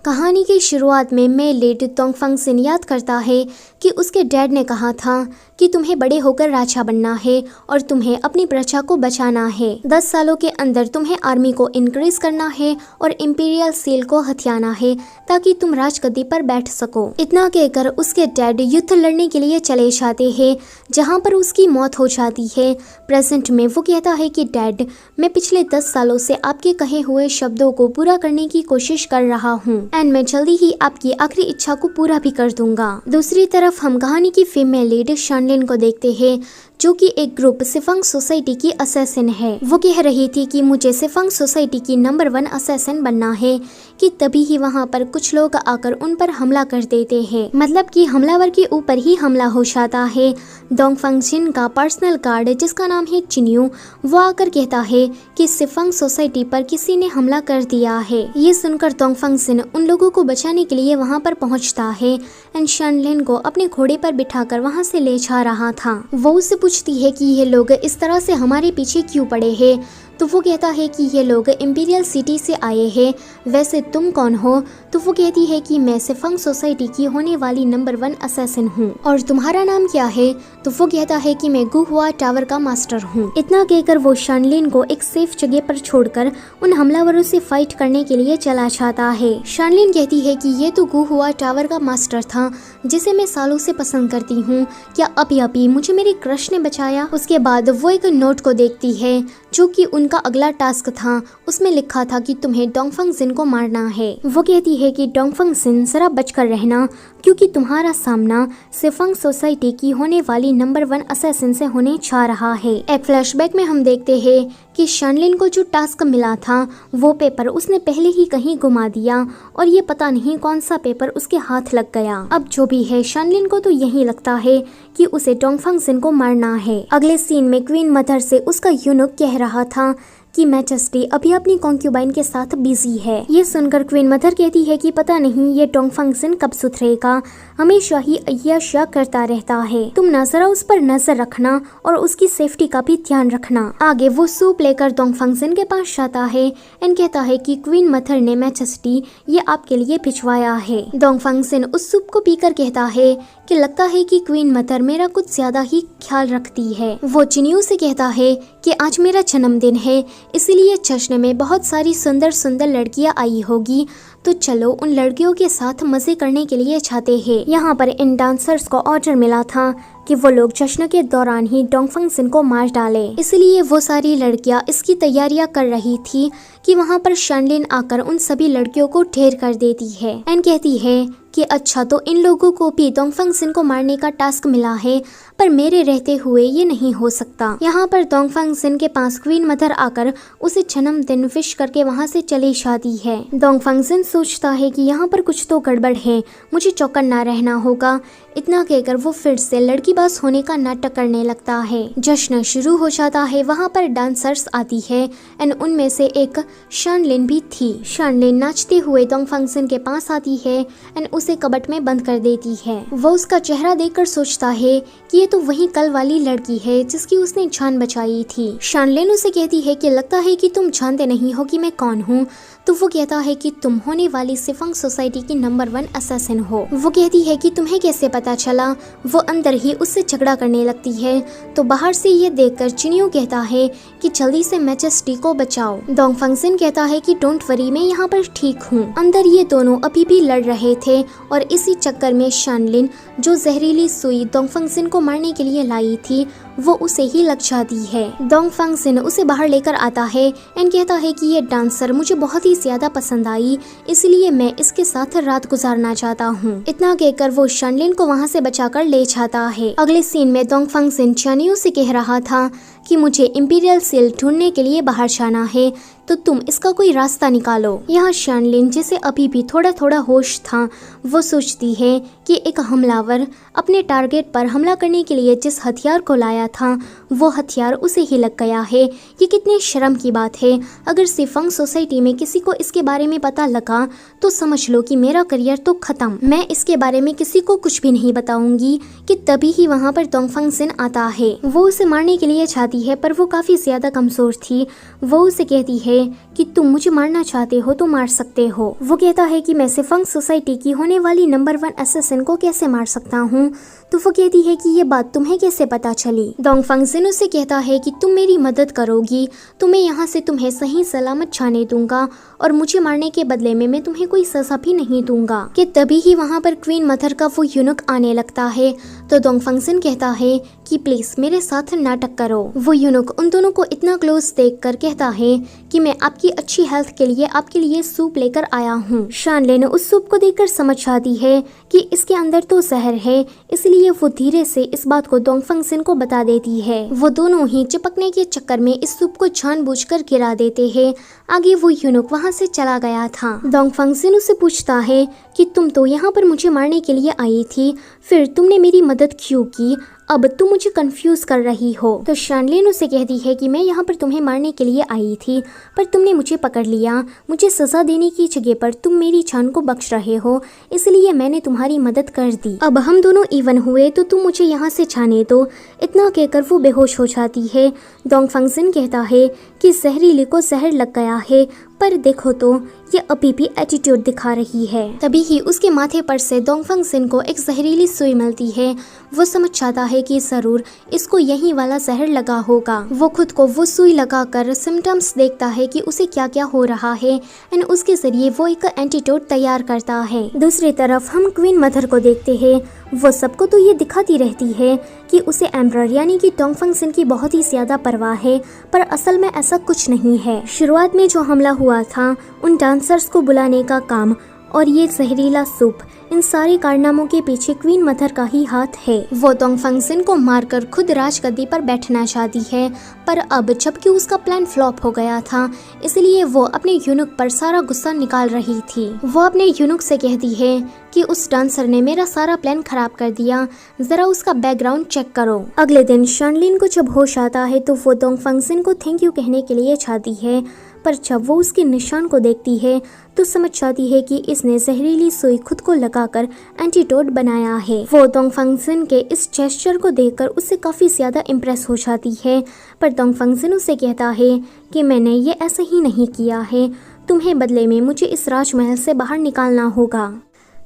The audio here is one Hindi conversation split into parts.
कहानी की शुरुआत में मे लेट तोंगफंग सिन याद करता है कि उसके डैड ने कहा था कि तुम्हें बड़े होकर राजा बनना है और तुम्हें अपनी प्रजा को बचाना है। 10 सालों के अंदर तुम्हें आर्मी को इंक्रीज करना है और इंपीरियल सील को हथियाना है ताकि तुम राजगद्दी पर बैठ सको। इतना कहकर उसके डैड युद्ध लड़ने के लिए चले जाते हैं, जहां पर उसकी मौत हो जाती है। प्रेजेंट में वो कहता है कि डैड, मैं पिछले 10 सालों से आपके कहे हुए शब्दों को पूरा करने की कोशिश कर रहा हूँ एंड मैं जल्दी ही आपकी आखिरी इच्छा को पूरा भी कर दूंगा। दूसरी तरफ हम कहानी की फीमेल लीड शानलिन को देखते हैं, जो कि एक ग्रुप सिफंग सोसाइटी की असैसिन है। वो कह रही थी कि मुझे सिफंग सोसाइटी की नंबर 1 असैसिन बनना है कि तभी ही वहाँ पर कुछ लोग आकर उन पर हमला कर देते हैं। मतलब कि हमलावर के ऊपर ही हमला हो जाता है। डोंगफंग जिन का पर्सनल गार्ड, जिसका नाम है चिन्यू, वो आकर कहता है कि सिफंग सोसाइटी पर किसी ने हमला कर दिया है। ये सुनकर डोंगफंग जिन उन लोगों को बचाने के लिए वहाँ पर पहुँचता है एंड शानलिन को अपने घोड़े पर बिठाकर वहाँ से ले जा रहा था। वो उससे पूछती है कि ये लोग इस तरह से हमारे पीछे क्यों पड़े हैं। तो वो कहता है कि ये लोग इंपीरियल सिटी से आए हैं, वैसे तुम कौन हो? तो वो कहती है कि मैं सिफंग सोसाइटी की होने वाली नंबर 1 असैसिन हूँ। और तुम्हारा नाम क्या है? तो वो कहता है कि मैं गुहुआ टावर का मास्टर हूँ। इतना कहकर वो शानलिन को एक सेफ जगह पर छोड़कर उन हमलावरों से फाइट करने के लिए चला जाता है। शानलिन कहती है कि ये तो गुहुआ टावर का मास्टर था, जिसे मैं सालों से पसंद करती हूँ। क्या अभी मुझे मेरी क्रश ने बचाया? उसके बाद वो एक नोट को देखती है, जो कि उनका अगला टास्क था। उसमें लिखा था कि तुम्हें डोंगफंग जिन को मारना है। वो कहती है कि डोंगफंग जिन, जरा बचकर रहना, क्योंकि तुम्हारा सामना सिफंग सोसाइटी की होने वाली नंबर 1 असैसिन से होने जा रहा है। एक फ्लैशबैक में हम देखते हैं कि शानलिन को जो टास्क मिला था वो पेपर उसने पहले ही कहीं गुमा दिया और ये पता नहीं कौन सा पेपर उसके हाथ लग गया। अब जो भी है, शानलिन को तो यही लगता है कि उसे डोंगफंग जिन को मारना है। अगले सीन में क्वीन मदर से उसका यूनुक कह रहा था कि मैजेस्टी अभी अपनी कॉन्क्यूबाइन के साथ बिजी है। ये सुनकर क्वीन मदर कहती है कि पता नहीं ये डोंगफंग जिन कब सुधरेगा, हमेशा ही अय्याशा करता रहता है। तुम ना जरा उस पर नजर रखना और उसकी सेफ्टी का भी ध्यान रखना। आगे वो सूप लेकर डोंगफंग जिन के पास जाता है एंड कहता है कि क्वीन मदर ने मैजेस्टी ये आपके लिए भिजवाया है। डोंगफंग जिन उस सूप को पीकर कहता है कि लगता है कि क्वीन मदर मेरा कुछ ज्यादा ही ख्याल रखती है। वो चिन्यू से कहता है कि आज मेरा जन्मदिन है, इसीलिए जश्न में बहुत सारी सुंदर सुंदर लड़कियां आई होगी, तो चलो उन लड़कियों के साथ मजे करने के लिए जाते हैं। यहाँ पर इन डांसर्स को ऑर्डर मिला था कि वो लोग जश्न के दौरान ही डोंगफंग जिन को मार डाले, इसलिए वो सारी लड़कियां इसकी तैयारियां कर रही थी कि वहाँ पर शानलिन आकर उन सभी लड़कियों को ढेर कर देती है एंड कहती है कि अच्छा, तो इन लोगों को भी डोंगफंग जिन को मारने का टास्क मिला है, पर मेरे रहते हुए ये नहीं हो सकता। यहाँ पर डोंगफंग जिन के पास क्वीन मदर आकर उसे जन्मदिन विश करके वहाँ से चली जाती है। डोंगफंग जिन सोचता है कि यहाँ पर कुछ तो गड़बड़ है, मुझे चौकन्ना रहना होगा। इतना कहकर वो फिर से लड़की बास होने का नाटक करने लगता है। जश्न शुरू हो जाता है। वहाँ पर डांसर्स आती है एंड उनमें से एक शानलिन भी थी। शानलिन नाचते हुए डोंगफंग जिन के पास आती है एंड उसे कबट में बंद कर देती है। वो उसका चेहरा देखकर सोचता है कि ये तो वही कल वाली लड़की है जिसकी उसने जान बचाई थी। शानलिन उसे कहती है कि लगता है कि तुम जानते नहीं हो कि मैं कौन हूँ। तो वो कहता है कि तुम होने वाली सिफंग सोसाइटी की नंबर 1 असैसिन हो। वो कहती है कि तुम्हें कैसे पता चला? वो अंदर ही उससे झगड़ा करने लगती है। तो बाहर से ये देखकर चिन्यू कहता है कि जल्दी से मैजेस्टी को बचाओ। डोंगफंग जिन कहता है कि डोंट वरी, मैं यहाँ पर ठीक हूँ। अंदर ये दोनों अभी भी लड़ रहे थे और इसी चक्कर में शानलिन, जो जहरीली सुई डोंगफंग जिन को मारने के लिए लाई थी, वो उसे ही लग जाती है। डोंगफंग जिन उसे बाहर लेकर आता है एंड कहता है कि ये डांसर मुझे बहुत ही ज्यादा पसंद आई, इसलिए मैं इसके साथ रात गुजारना चाहता हूँ। इतना कहकर वो शानलिन को वहाँ से बचाकर ले जाता है। अगले सीन में डोंगफंग जिन चिन्यू से कह रहा था कि मुझे इंपीरियल सील ढूंढने के लिए बाहर जाना है, तो तुम इसका कोई रास्ता निकालो। यहाँ शानलिन, जिसे अभी भी थोड़ा थोड़ा होश था, वो सोचती है कि एक हमलावर अपने टारगेट पर हमला करने के लिए जिस हथियार को लाया था, वो हथियार उसे ही लग गया है। ये कितनी शर्म की बात है। अगर सिफंग सोसाइटी में किसी को इसके बारे में पता लगा तो समझ लो कि मेरा करियर तो खत्म। मैं इसके बारे में किसी को कुछ भी नहीं बताऊंगी। कि तभी ही वहाँ पर डोंगफंग जिन आता है। वो उसे मारने के लिए जाती जाती है पर वो काफ़ी ज़्यादा कमज़ोर थी। वो उसे कहती है कि तुम मुझे मारना चाहते हो तो मार सकते हो। वो कहता है कि मैं सिफंग सोसाइटी की होने वाली नंबर 1 असैसिन को कैसे मार सकता हूँ। तो वो कहती है कि ये बात तुम्हें कैसे पता चली। डोंगफंग जिन उसे कहता है कि तुम मेरी मदद करोगी तो मैं यहाँ से तुम्हें सही सलामत जाने दूंगा और मुझे मारने के बदले में मैं तुम्हें कोई सजा भी नहीं दूंगा। कि तभी ही वहाँ पर क्वीन मदर का वो यूनुक आने लगता है। तो डोंगफंग जिन कहता है कि प्लीज मेरे साथ नाटक करो। वो यूनुक उन दोनों को इतना क्लोज देखकर कहता है कि मैं आपकी अच्छी हेल्थ के लिए आपके लिए सूप लेकर आया हूँ। शानलिन उस सूप को देखकर समझ जाती है कि इसके अंदर तो जहर है, इसलिए वो धीरे से इस बात को डोंगफंग जिन को बता देती है। वो दोनों ही चिपकने के चक्कर में इस सूप को जानबूझकर गिरा देते हैं। आगे वो यूनुक वहाँ से चला गया था। डोंगफंग जिन उससे पूछता है कि तुम तो यहाँ पर मुझे मारने के लिए आई थी, फिर तुमने मेरी मदद क्यों की? अब तुम मुझे कंफ्यूज कर रही हो। तो शानलिन उसे कहती है कि मैं यहाँ पर तुम्हें मारने के लिए आई थी पर तुमने मुझे पकड़ लिया। मुझे सजा देने की जगह पर तुम मेरी जान को बख्श रहे हो, इसलिए मैंने तुम्हारी मदद कर दी। अब हम दोनों इवन हुए तो तुम मुझे यहाँ से जाने दो। इतना कहकर वो बेहोश हो जाती है। डोंगफंग जिन कहता है कि जहरीले को जहर लग गया है, पर देखो तो ये अभी भी एटीट्यूड दिखा रही है। तभी ही उसके माथे पर से डोंगफंग जिन को एक जहरीली सुई मिलती है। वो समझ जाता है कि जरूर इसको यही वाला जहर लगा होगा। वो खुद को वो सुई लगाकर सिम्टम्स देखता है कि उसे क्या क्या हो रहा है एंड उसके जरिए वो एक एंटीडोट तैयार करता है। दूसरी तरफ हम क्वीन मदर को देखते हैं। वो सबको तो ये दिखाती रहती है कि उसे एम्परर यानी कि डोंगफंग जिन की बहुत ही ज्यादा परवाह है, पर असल में ऐसा कुछ नहीं है। शुरुआत में जो हमला हुआ था उन डांसर्स को बुलाने का काम और ये जहरीला सूप, इन सारे कारनामों के पीछे क्वीन मदर का ही हाथ है। वो डोंगफंग जिन को मारकर खुद राजगद्दी पर बैठना चाहती है, पर अब जबकि उसका प्लान फ्लॉप हो गया था, इसलिए वो अपने यूनुक पर सारा गुस्सा निकाल रही थी। वो अपने यूनुक से कहती है कि उस डांसर ने मेरा सारा प्लान खराब कर दिया, जरा उसका बैकग्राउंड चेक करो। अगले दिन शानलिन को जब होश आता है तो वो डोंगफंग जिन को थैंक यू कहने के लिए चाहती है, पर जब वो उसके निशान को देखती है तो समझ जाती है कि इसने जहरीली सुई खुद को लगाकर एंटीडोट बनाया है। वो डोंगफंग जिन के इस जेस्चर को देखकर उससे काफी ज्यादा इम्प्रेस हो जाती है, पर डोंगफंग जिन उसे कहता है कि मैंने ये ऐसा ही नहीं किया है, तुम्हें बदले में मुझे इस राजमहल से बाहर निकालना होगा।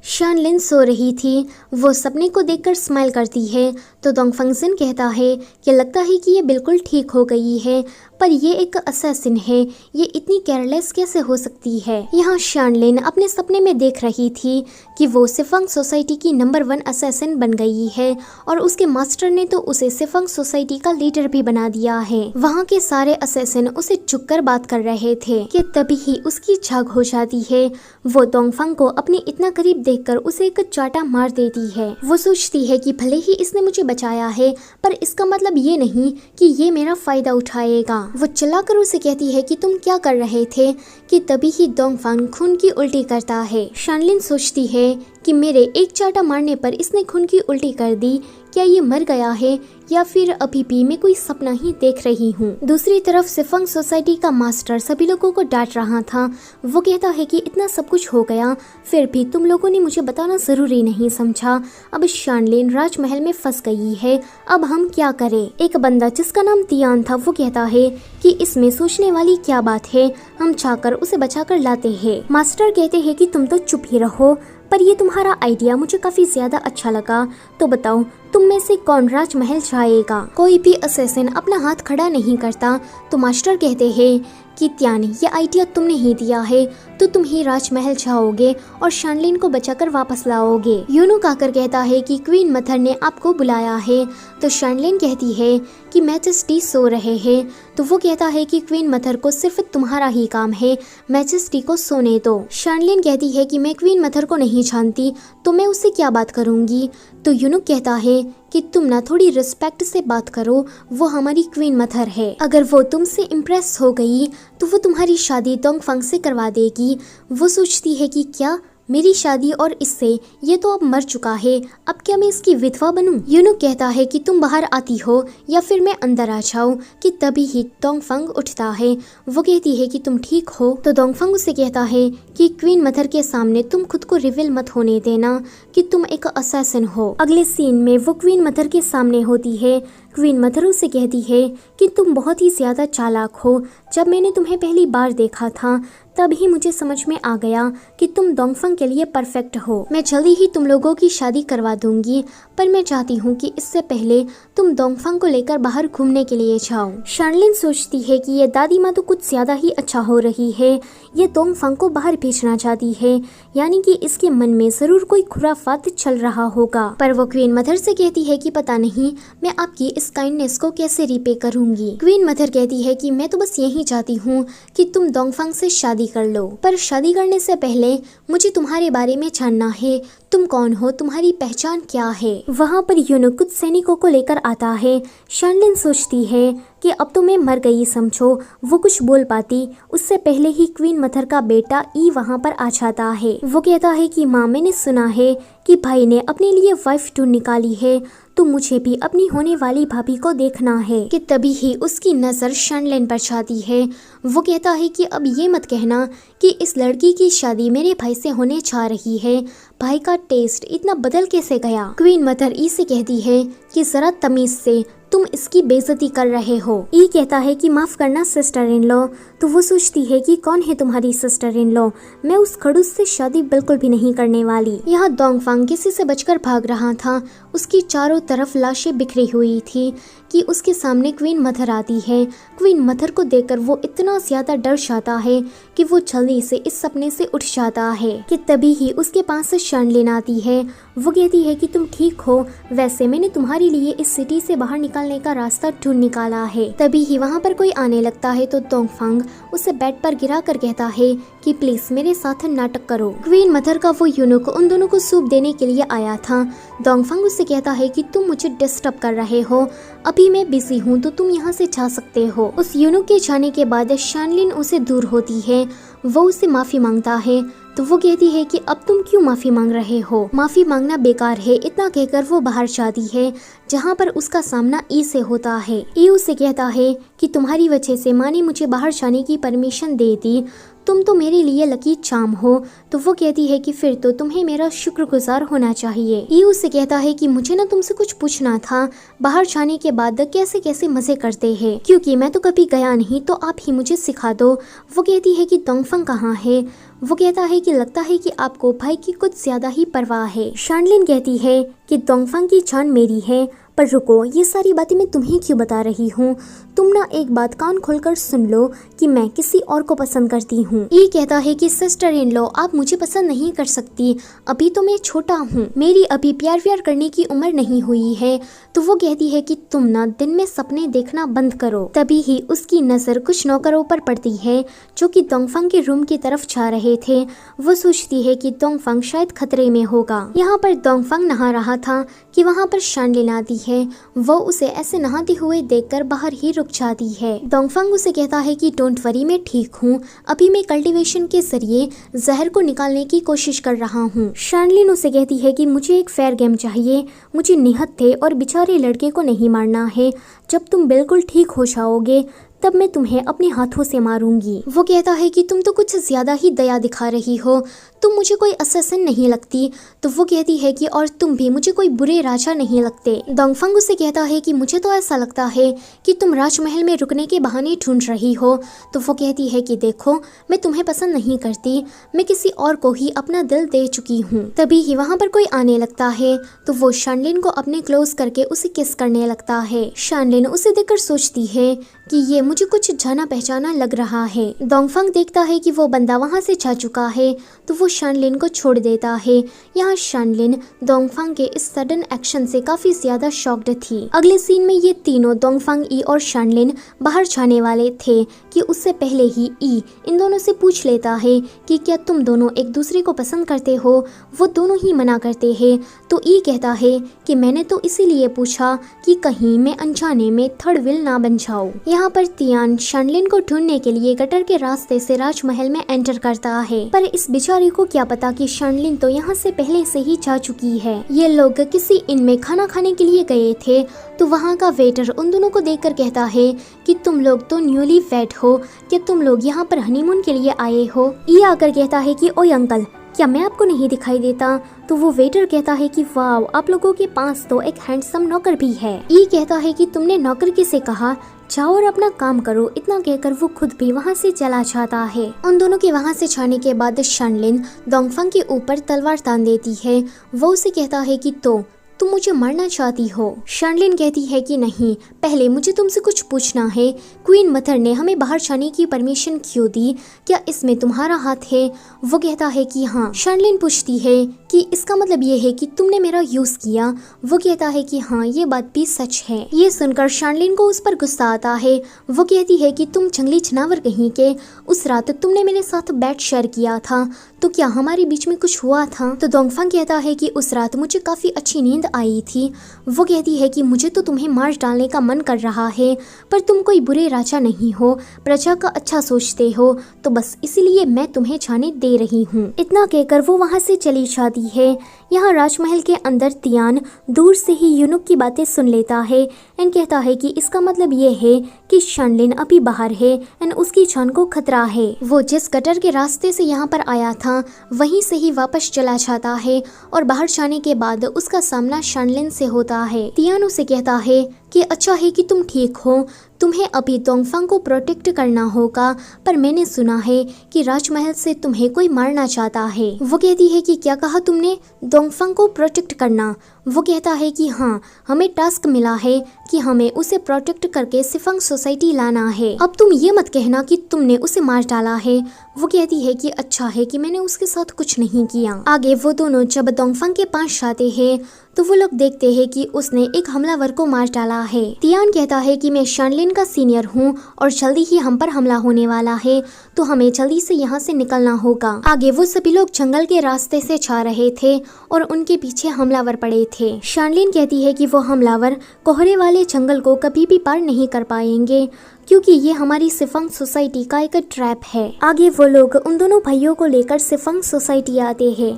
शानलिन सो रही थी। वो सपने को देखकर स्माइल करती है तो डोंगफंग जिन कहता है कि लगता है कि ये बिल्कुल ठीक हो गई है, पर ये एक असैसिन है, ये इतनी केयरलेस कैसे हो सकती है। यहाँ शानलिन अपने सपने में देख रही थी कि वो सिफंग सोसाइटी की नंबर 1 असैसिन बन गई है और उसके मास्टर ने तो उसे सिफंग सोसाइटी का लीडर भी बना दिया है। वहाँ के सारे असैसिन उसे झुककर बात कर रहे थे कि तभी ही उसकी झाग हो जाती है। वो डोंगफंग को अपने इतना करीब देखकर उसे एक चाटा मार देती है। वो सोचती है कि भले ही इसने मुझे बचाया है, पर इसका मतलब ये नहीं कि ये मेरा फायदा उठाएगा। वो चिल्लाकर उसे कहती है कि तुम क्या कर रहे थे, कि तभी ही डोंगफंग खून की उल्टी करता है। शानलिन सोचती है कि मेरे एक चाटा मारने पर इसने खून की उल्टी कर दी, क्या ये मर गया है या फिर अभी भी मैं कोई सपना ही देख रही हूँ। दूसरी तरफ सिफंग सोसाइटी का मास्टर सभी लोगों को डांट रहा था। वो कहता है कि इतना सब कुछ हो गया फिर भी तुम लोगों ने मुझे बताना जरूरी नहीं समझा। अब शानलिन राजमहल में फंस गई है, अब हम क्या करें। एक बंदा जिसका नाम तियान था वो कहता है कि इसमें सोचने वाली क्या बात है, हम जाकर उसे बचाकर लाते हैं। मास्टर कहते हैं कि तुम तो चुप ही रहो, पर ये तुम्हारा आइडिया मुझे काफी ज्यादा अच्छा लगा, तो बताओ तुम में से कौन राजमहल जाएगा। कोई भी असैसिन अपना हाथ खड़ा नहीं करता, तो मास्टर कहते हैं कि त्यान ये आइडिया तुमने ही दिया है, तो तुम ही राजमहल जाओगे और शानलिन को बचाकर वापस लाओगे। यूनुक आकर कहता है कि क्वीन मदर ने आपको बुलाया है, तो शानलिन कहती है कि मैजेस्टी सो रहे हैं। तो वो कहता है कि क्वीन मदर को सिर्फ तुम्हारा ही काम है, मैजेस्टी को सोने दो। शानलिन कहती है कि मैं क्वीन मदर को नहीं जानती, तो मैं उससे क्या बात करूंगी। तो यूनुक कहता है कि तुम ना थोड़ी रिस्पेक्ट से बात करो, वो हमारी क्वीन मदर है, अगर वो तुमसे इम्प्रेस हो गई तो वो तुम्हारी शादी डोंगफंग से करवा देगी। वो सोचती है कि क्या मेरी शादी और इससे, ये तो अब मर चुका है, अब क्या मैं इसकी विधवा बनूं। यूनुक कहता है कि तुम बाहर आती हो या फिर मैं अंदर आ जाऊं, कि तभी ही डोंगफंग उठता है। वो कहती है कि तुम ठीक हो, तो डोंगफंग उससे कहता है कि क्वीन मदर के सामने तुम खुद को रिवील मत होने देना कि तुम एक असैसिन हो। अगले सीन में वो क्वीन मदर के सामने होती है। क्वीन मदर उसे कहती है कि तुम बहुत ही ज्यादा चालाक हो। जब मैंने तुम्हें पहली बार देखा था तभी मुझे समझ में आ गया कि तुम डोंगफंग के लिए परफेक्ट हो। मैं जल्दी ही तुम लोगों की शादी करवा दूंगी, पर मैं चाहती हूँ कि इससे पहले तुम डोंगफंग को लेकर बाहर घूमने के लिए जाओ। शानलिन सोचती है कि ये दादी माँ तो कुछ ज्यादा ही अच्छा हो रही है, ये डोंगफंग को बाहर भेजना चाहती है, यानी कि इसके मन में जरूर कोई खुराफात चल रहा होगा। पर वो क्वीन मदर से कहती है कि पता नहीं मैं आपकी इस काइंडनेस को कैसे रिपे करूंगी। क्वीन मदर कहती है कि मैं तो बस यही चाहती हूँ कि तुम डोंगफंग से शादी कर लो, पर शादी करने से पहले मुझे तुम्हारे बारे में जानना है। तुम कौन हो, तुम्हारी पहचान क्या है। वहाँ पर यूनुक कुछ सैनिकों को लेकर आता है। शानलिन सोचती है कि अब तो मैं मर गई समझो। वो कुछ बोल पाती उससे पहले ही क्वीन मदर का बेटा ई वहाँ पर आ जाता है। वो कहता है कि माँ, मैंने सुना है कि भाई ने अपने लिए वाइफ ढूंढ निकाली है, तो मुझे भी अपनी होने वाली भाभी को देखना है। कि तभी ही उसकी नजर शानलिन पर जाती है। वो कहता है कि अब ये मत कहना कि इस लड़की की शादी मेरे भाई से होने जा रही है। भाई का टेस्ट इतना बदल कैसे गया। क्वीन मदर ई से कहती है कि जरा तमीज से तुम इसकी बेइज्जती कर रहे हो। ई कहता है कि माफ करना सिस्टर इन लॉ। तो वो सोचती है कि कौन है तुम्हारी सिस्टर इन लॉ, मैं उस खड़ूस से शादी बिल्कुल भी नहीं करने वाली। यहाँ डोंगफंग किसी से बचकर भाग रहा था। उसकी चारों तरफ लाशें बिखरी हुई थी कि उसके सामने क्वीन मदर आती है। क्वीन मदर को देखकर वो इतना ज्यादा डर जाता है कि वो जल्दी से इस सपने से उठ जाता है। कि तभी ही उसके पास से शानलिन आती है। वो कहती है कि तुम ठीक हो, वैसे मैंने तुम्हारे लिए इस सिटी से बाहर निकालने का रास्ता ढूंढ निकाला है। तभी ही वहाँ पर कोई आने लगता है तो डोंगफंग उसे बेड पर गिरा कर कहता है कि प्लीज मेरे साथ नाटक करो। क्वीन मदर का वो यूनुक उन दोनों को सूप देने के लिए आया था। डोंगफंग उससे कहता है कि तुम मुझे डिस्टर्ब कर रहे हो, अभी मैं बिजी हूँ तो तुम यहाँ से जा सकते हो। उस यूनुक के जाने के बाद शानलिन उसे दूर होती है। वो उससे माफी मांगता है तो वो कहती है कि अब तुम क्यों माफी मांग रहे हो, माफी मांगना बेकार है। इतना कहकर वो बाहर जाती है जहाँ पर उसका सामना ई से होता है। ई उसे कहता है कि तुम्हारी वजह से माँ ने मुझे बाहर जाने की परमिशन दे दी, तुम तो मेरे लिए लकी चार्म हो। तो वो कहती है कि फिर तो तुम्हें मेरा शुक्रगुजार होना चाहिए। ई उससे कहता है कि मुझे ना तुमसे कुछ पूछना था, बाहर जाने के बाद कैसे कैसे मजे करते हैं, क्योंकि मैं तो कभी गया नहीं, तो आप ही मुझे सिखा दो। वो कहती है कि डोंगफंग कहाँ है। वो कहता है कि लगता है कि आपको भाई की कुछ ज्यादा ही परवाह है। शानलिन कहती है कि डोंगफंग की जान मेरी है, पर रुको, ये सारी बातें मैं तुम्हें क्यों बता रही हूँ। तुम ना एक बात कान खोलकर सुन लो कि मैं किसी और को पसंद करती हूँ। ये कहता है कि सिस्टर इन लॉ, आप मुझे पसंद नहीं कर सकती, अभी तो मैं छोटा हूँ, मेरी अभी प्यार व्यार करने की उम्र नहीं हुई है। तो वो कहती है कि तुम ना दिन में सपने देखना बंद करो। तभी ही उसकी नजर कुछ नौकरों पर पड़ती है जो कि डोंगफंग के रूम की तरफ जा रहे थे। वो सोचती है कि डोंगफंग शायद खतरे में होगा। यहाँ पर डोंगफंग नहा रहा था कि वहाँ पर शानलिन आती है। वो उसे ऐसे नहाते हुए देखकर बाहर ही रुक जाती है। डोंगफंग उसे कहता है कि डोंट वरी, मैं ठीक हूँ, अभी मैं कल्टीवेशन के जरिए जहर को निकालने की कोशिश कर रहा हूँ। शानलिन उसे कहती है कि मुझे एक फेयर गेम चाहिए, मुझे निहत्थे थे और बेचारे लड़के को नहीं मारना है। जब तुम बिल्कुल ठीक हो जाओगे तब मैं तुम्हें अपने हाथों से मारूंगी। वो कहता है कि तुम तो कुछ ज्यादा ही दया दिखा रही हो, तुम मुझे कोई असैसिन नहीं लगती। तो वो कहती है कि और तुम भी मुझे कोई बुरे राजा नहीं लगते। डोंगफंग उसे कहता है कि मुझे तो ऐसा लगता है कि तुम राजमहल में रुकने के बहाने ढूंढ रही हो। तो वो कहती है कि देखो, मैं तुम्हें पसंद नहीं करती, मैं किसी और को ही अपना दिल दे चुकी हूँ। तभी ही वहाँ पर कोई आने लगता है तो वो शानलिन को अपने क्लोज करके उसे किस करने लगता है। शानलिन उसे देखकर सोचती है कि ये मुझे कुछ जाना पहचाना लग रहा है। डोंगफंग देखता है कि वो बंदा वहाँ से जा चुका है तो वो शानलिन को छोड़ देता है। यहाँ शानलिन डोंगफंग के इस सडन एक्शन से काफी ज्यादा शॉक्ड थी। अगले सीन में ये तीनों डोंगफंग, ई और शानलिन बाहर जाने वाले थे कि उससे पहले ही ई इन दोनों से पूछ लेता है कि क्या तुम दोनों एक दूसरे को पसंद करते हो। वो दोनों ही मना करते हैं तो ई कहता है कि मैंने तो इसीलिए पूछा कि कहीं मैं अनजाने में थर्ड व्हील ना बन जाऊं। यहाँ पर तियान शानलिन को ढूंढने के लिए गटर के रास्ते से राजमहल में एंटर करता है, पर इस बेचारे को क्या पता कि शानलिन तो यहाँ से पहले से ही जा चुकी है। ये लोग किसी इन में खाना खाने के लिए गए थे तो वहाँ का वेटर उन दोनों को देखकर कहता है कि तुम लोग तो न्यूली वेड हो, क्या तुम लोग यहाँ पर हनीमून के लिए आए हो। ये आकर कहता है कि ओए अंकल, क्या मैं आपको नहीं दिखाई देता? तो वो वेटर कहता है कि वाह, आप लोगों के पास तो एक हैंडसम नौकर भी है। ई कहता है कि तुमने नौकर किसे कहा? जाओ और अपना काम करो। इतना कहकर वो खुद भी वहाँ से चला जाता है। उन दोनों के वहाँ से जाने के बाद शानलिन डोंगफंग के ऊपर तलवार तान देती है। वो उसे कहता है कि तो तुम मुझे मारना चाहती हो? शानलिन कहती है कि नहीं, पहले मुझे तुमसे कुछ पूछना है। क्वीन मदर ने हमें बाहर जाने की परमिशन क्यों दी? क्या इसमें तुम्हारा हाथ है? वो कहता है कि हाँ। शानलिन पूछती है कि इसका मतलब ये है कि तुमने मेरा यूज किया? वो कहता है कि हाँ, ये बात भी सच है। ये सुनकर शानलिन को उस पर गुस्सा आता है। वो कहती है कि तुम जंगली जानवर कहीं के, उस रात तुमने मेरे साथ बेड शेयर किया था, तो क्या हमारे बीच में कुछ हुआ था? तो डोंगफंग कहता है कि उस रात मुझे काफी अच्छी नींद आई थी। वो कहती है कि मुझे तो तुम्हें मार डालने का मन कर रहा है, पर तुम कोई बुरे राजा नहीं हो, प्रजा का अच्छा सोचते हो, तो बस इसीलिए मैं तुम्हें जाने दे रही हूँ। इतना कहकर वो वहाँ से चली जाती है। यहाँ राजमहल के अंदर तियान दूर से ही यूनुक की बातें सुन लेता है एंड कहता है कि इसका मतलब ये है कि शानलिन अभी बाहर है एंड उसकी जान को खतरा है। वो जिस गटर के रास्ते से यहाँ पर आया था वहीं से ही वापस चला जाता है और बाहर जाने के बाद उसका सामना शानलिन से होता है। तियान उसे कहता है कि अच्छा है कि तुम ठीक हो, तुम्हें अभी डोंगफंग को प्रोटेक्ट करना होगा, पर मैंने सुना है कि राजमहल से तुम्हें कोई मारना चाहता है। वो कहती है कि क्या कहा तुमने? डोंगफंग को प्रोटेक्ट करना? वो कहता है कि हाँ, हमें टास्क मिला है कि हमें उसे प्रोटेक्ट करके सिफंग सोसाइटी लाना है। अब तुम ये मत कहना कि तुमने उसे मार डाला है। वो कहती है कि अच्छा है कि मैंने उसके साथ कुछ नहीं किया। आगे वो दोनों जब डोंगफंग के पास जाते हैं तो वो लोग देखते हैं कि उसने एक हमलावर को मार डाला है। तियान कहता है कि मैं शानलिन का सीनियर हूँ और जल्दी ही हम पर हमला होने वाला है, तो हमें जल्दी से यहाँ से निकलना होगा। आगे वो सभी लोग जंगल के रास्ते से जा रहे थे और उनके पीछे हमलावर पड़े थे। शानलिन कहती है कि वो हमलावर कोहरे वाले जंगल को कभी भी पार नहीं कर पाएंगे, क्योंकि ये हमारी सिफंग सोसाइटी का एक ट्रैप है। आगे वो लोग उन दोनों भाइयों को लेकर सिफंग सोसाइटी आते हैं।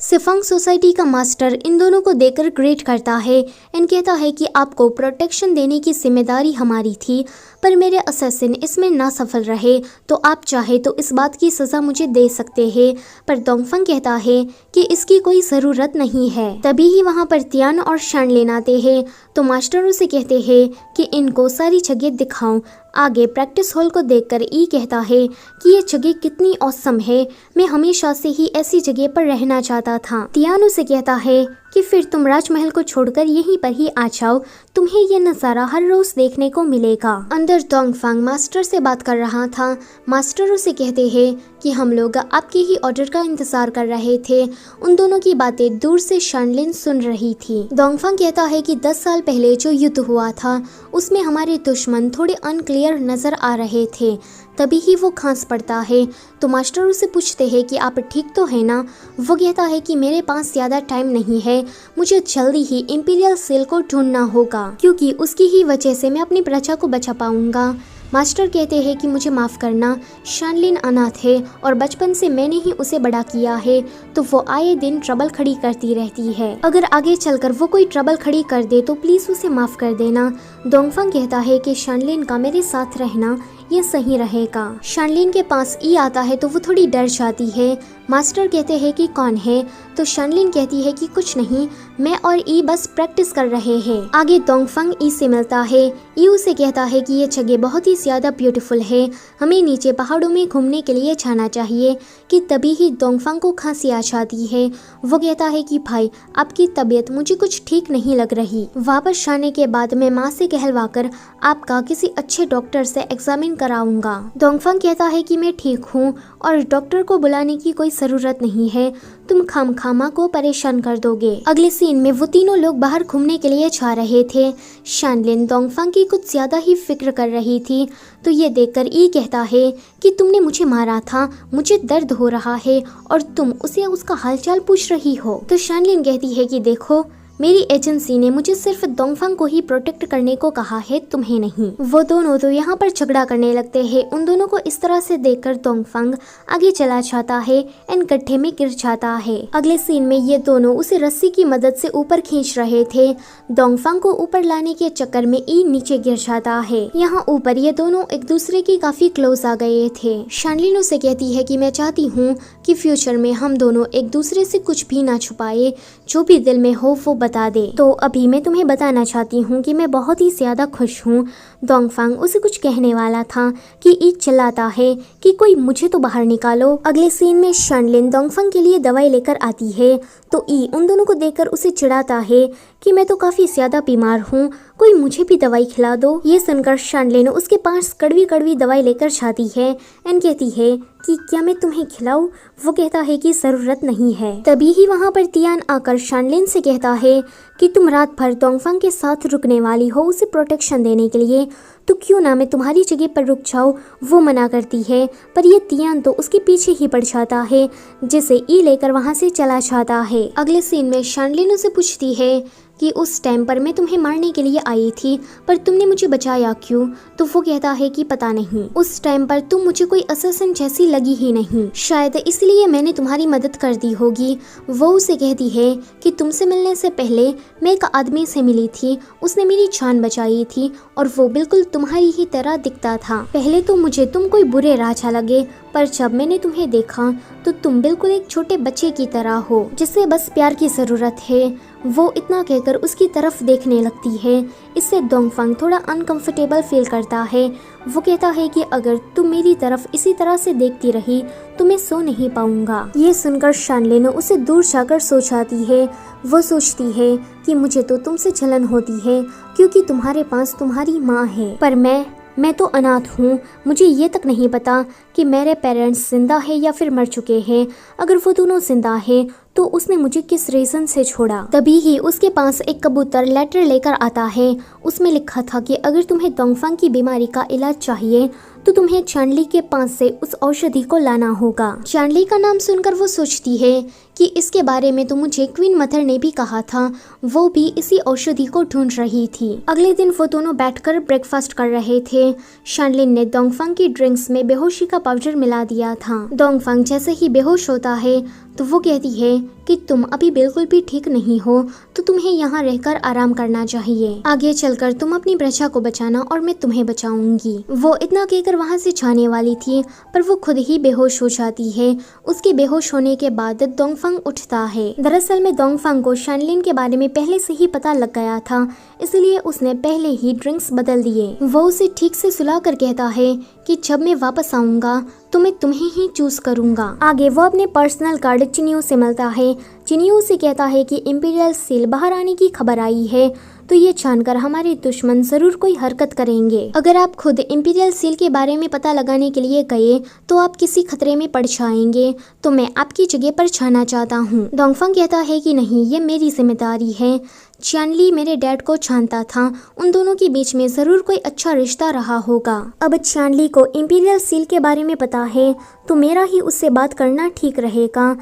सिफंग सोसाइटी का मास्टर इन दोनों को देखकर ग्रेट करता है एंड कहता है कि आपको प्रोटेक्शन देने की जिम्मेदारी हमारी थी, पर मेरे असैसिन इसमें ना सफल रहे, तो आप चाहे तो इस बात की सज़ा मुझे दे सकते हैं। पर डोंगफंग कहता है कि इसकी कोई ज़रूरत नहीं है। तभी ही वहाँ पर तियान और शानलिन आते हैं, तो मास्टर उसे कहते हैं कि इनको सारी जगह दिखाऊं। आगे प्रैक्टिस हॉल को देखकर ई कहता है कि ये जगह कितनी औसम है, मैं हमेशा से ही ऐसी जगह पर रहना चाहता था। तियान उसे कहता है कि फिर तुम राजमहल को छोड़कर यहीं पर ही आ जाओ, तुम्हें ये नज़ारा हर रोज देखने को मिलेगा। अंदर डोंगफंग मास्टर से बात कर रहा था। मास्टर उसे कहते हैं कि हम लोग आपके ही ऑर्डर का इंतजार कर रहे थे। उन दोनों की बातें दूर से शानलिन सुन रही थी। डोंगफंग कहता है कि 10 साल पहले जो युद्ध हुआ था उसमें हमारे दुश्मन थोड़े अनक्लियर नजर आ रहे थे। तभी ही वो खांस पड़ता है, तो मास्टर उसे पूछते हैं कि आप ठीक तो है ना? वो कहता है कि मेरे पास ज़्यादा टाइम नहीं है, मुझे जल्दी ही इंपीरियल सेल को ढूंढना होगा, क्योंकि उसकी ही वजह से मैं अपनी प्रजा को बचा पाऊंगा। मास्टर कहते हैं कि मुझे माफ़ करना, शानलिन अनाथ है और बचपन से मैंने ही उसे बड़ा किया है, तो वो आए दिन ट्रबल खड़ी करती रहती है। अगर आगे चलकर वो कोई ट्रबल खड़ी कर दे तो प्लीज़ उसे माफ़ कर देना। डोंगफंग कहता है कि शानलिन का मेरे साथ रहना ये सही रहेगा। शानलिन के पास ई आता है तो वो थोड़ी डर जाती है। मास्टर कहते हैं कि कौन है, तो शानलिन कहती है कि कुछ नहीं, मैं और ई बस प्रैक्टिस कर रहे हैं। आगे डोंगफंग ई से मिलता है। ई उसे कहता है कि ये जगह बहुत ही ज़्यादा ब्यूटीफुल है, हमें नीचे पहाड़ों में घूमने के लिए जाना चाहिए। कि तभी ही डोंगफंग को खांसी आ जाती है। वो कहता है कि भाई, आपकी तबीयत मुझे कुछ ठीक नहीं लग रही। वापस जाने के बाद मैं माँ से कहलवाकर आपका किसी अच्छे डॉक्टर से एग्जामिन कराऊंगा। डोंगफंग कहता है कि मैं ठीक हूँ और डॉक्टर को बुलाने की कोई ज़रूरत नहीं है, तुम खामखामा को परेशान कर दोगे। अगले सीन में वो तीनों लोग बाहर घूमने के लिए जा रहे थे। शानलिन डोंगफंग की कुछ ज्यादा ही फिक्र कर रही थी, तो ये देखकर ई कहता है कि तुमने मुझे मारा था, मुझे दर्द हो रहा है और तुम उसे उसका हालचाल पूछ रही हो। तो शानलिन कहती है कि देखो, मेरी एजेंसी ने मुझे सिर्फ डोंगफंग को ही प्रोटेक्ट करने को कहा है, तुम्हें नहीं। वो दोनों तो यहाँ पर झगड़ा करने लगते हैं। उन दोनों को इस तरह से देखकर डोंगफंग आगे चला जाता है एंड गड्ढे में गिर जाता है। अगले सीन में ये दोनों उसे रस्सी की मदद से ऊपर खींच रहे थे। डोंगफंग को ऊपर लाने के चक्कर में ई नीचे गिर जाता है। यहाँ ऊपर ये दोनों एक दूसरे की काफी क्लोज आ गए थे। शानलिन उसे कहती है कि मैं चाहती हूँ कि फ्यूचर में हम दोनों एक दूसरे से कुछ भी ना छुपाए, जो भी दिल में हो वो बता दे। तो अभी मैं तुम्हें बताना चाहती हूँ कि मैं बहुत ही ज्यादा खुश हूँ। डोंगफंग उसे कुछ कहने वाला था कि ई चिल्लाता है कि कोई मुझे तो बाहर निकालो। अगले सीन में शानलिन डोंगफंग के लिए दवाई लेकर आती है तो ई उन दोनों को देखकर उसे चिढ़ाता है कि मैं तो काफी ज्यादा बीमार हूँ, कोई मुझे भी दवाई खिला दो। ये सुनकर शानलिन उसके पास कड़वी कड़वी दवाई लेकर जाती है एंड कहती है कि क्या मैं तुम्हें खिलाऊं? वो कहता है कि जरूरत नहीं है। तभी ही वहाँ पर तियान आकर शानलिन से कहता है कि तुम रात भर डोंगफंग के साथ रुकने वाली हो उसे प्रोटेक्शन देने के लिए, तो क्यों ना मैं तुम्हारी जगह पर रुक जाऊँ। वो मना करती है पर ये तियान तो उसके पीछे ही पड़ जाता है, जिसे ई लेकर वहाँ से चला जाता है। अगले सीन में शानलिन उसे पूछती है कि उस टाइम पर मैं तुम्हें मारने के लिए आई थी पर तुमने मुझे बचाया क्यों? तो वो कहता है कि पता नहीं, उस टाइम पर तुम मुझे कोई असैसिन जैसी लगी ही नहीं, शायद इसलिए मैंने तुम्हारी मदद कर दी होगी। वो उसे कहती है कि तुमसे मिलने से पहले मैं एक आदमी से मिली थी, उसने मेरी जान बचाई थी और वो बिल्कुल तुम्हारी ही तरह दिखता था। पहले तो मुझे तुम कोई बुरे राजा लगे, पर जब मैंने तुम्हें देखा तो तुम बिल्कुल एक छोटे बच्चे की तरह हो जिसे बस प्यार की जरूरत है। वो इतना कहकर उसकी तरफ देखने लगती है। इससे डोंगफंग थोड़ा अनकंफर्टेबल फील करता है। वो कहता है कि अगर तुम मेरी तरफ इसी तरह से देखती रही तो मैं सो नहीं पाऊंगा। ये सुनकर शानलिन उसे दूर जाकर सो जाती है। वो सोचती है कि मुझे तो तुमसे जलन होती है क्योंकि तुम्हारे पास तुम्हारी माँ है, पर मैं तो अनाथ हूँ। मुझे ये तक नहीं पता कि मेरे पेरेंट्स जिंदा है या फिर मर चुके हैं। अगर वो दोनों जिंदा है तो उसने मुझे किस रीजन से छोड़ा। तभी ही उसके पास एक कबूतर लेटर लेकर आता है। उसमें लिखा था कि अगर तुम्हें डोंगफंग की बीमारी का इलाज चाहिए तो तुम्हें चांडली के पास से उस औषधि को लाना होगा। चांडली का नाम सुनकर वो सोचती है कि इसके बारे में तो मुझे क्वीन मदर ने भी कहा था, वो भी इसी औषधि को ढूंढ रही थी। अगले दिन वो दोनों बैठकर ब्रेकफास्ट कर रहे थे। शानलिन ने डोंगफंग की ड्रिंक्स में बेहोशी का पाउडर मिला दिया था। डोंगफंग जैसे ही बेहोश होता है तो वो कहती है कि तुम अभी बिल्कुल भी ठीक नहीं हो, तो तुम्हें यहाँ रहकर आराम करना चाहिए। आगे चलकर तुम अपनी प्रजा को बचाना और मैं तुम्हें बचाऊंगी। वो इतना कहकर वहाँ से जाने वाली थी पर वो खुद ही बेहोश हो जाती है। उसके बेहोश होने के बाद डोंगफंग उठता है। दरअसल में डोंगफंग को शानलिन के बारे में पहले से ही पता लग गया था, इसलिए उसने पहले ही ड्रिंक्स बदल दिए। वो उसे ठीक से सुला कर कहता है कि जब मैं वापस आऊंगा तो मैं तुम्हें ही चूज करूंगा। आगे वो अपने पर्सनल गार्ड चिनियो से मिलता है। चिनियो से कहता है कि इंपीरियल सील बाहर आने की खबर आई है, तो ये जानकर हमारे दुश्मन जरूर कोई हरकत करेंगे। अगर आप खुद इंपीरियल सील के बारे में पता लगाने के लिए गए तो आप किसी खतरे में पड़ जाएंगे, तो मैं आपकी जगह पर जाना चाहता हूँ। डोंगफंग कहता है कि नहीं, ये मेरी जिम्मेदारी है। चानली मेरे डैड को जानता था, उन दोनों के बीच में जरूर कोई अच्छा रिश्ता रहा होगा। अब चानली को इंपीरियल सील के बारे में पता है तो मेरा ही उससे बात करना ठीक रहेगा,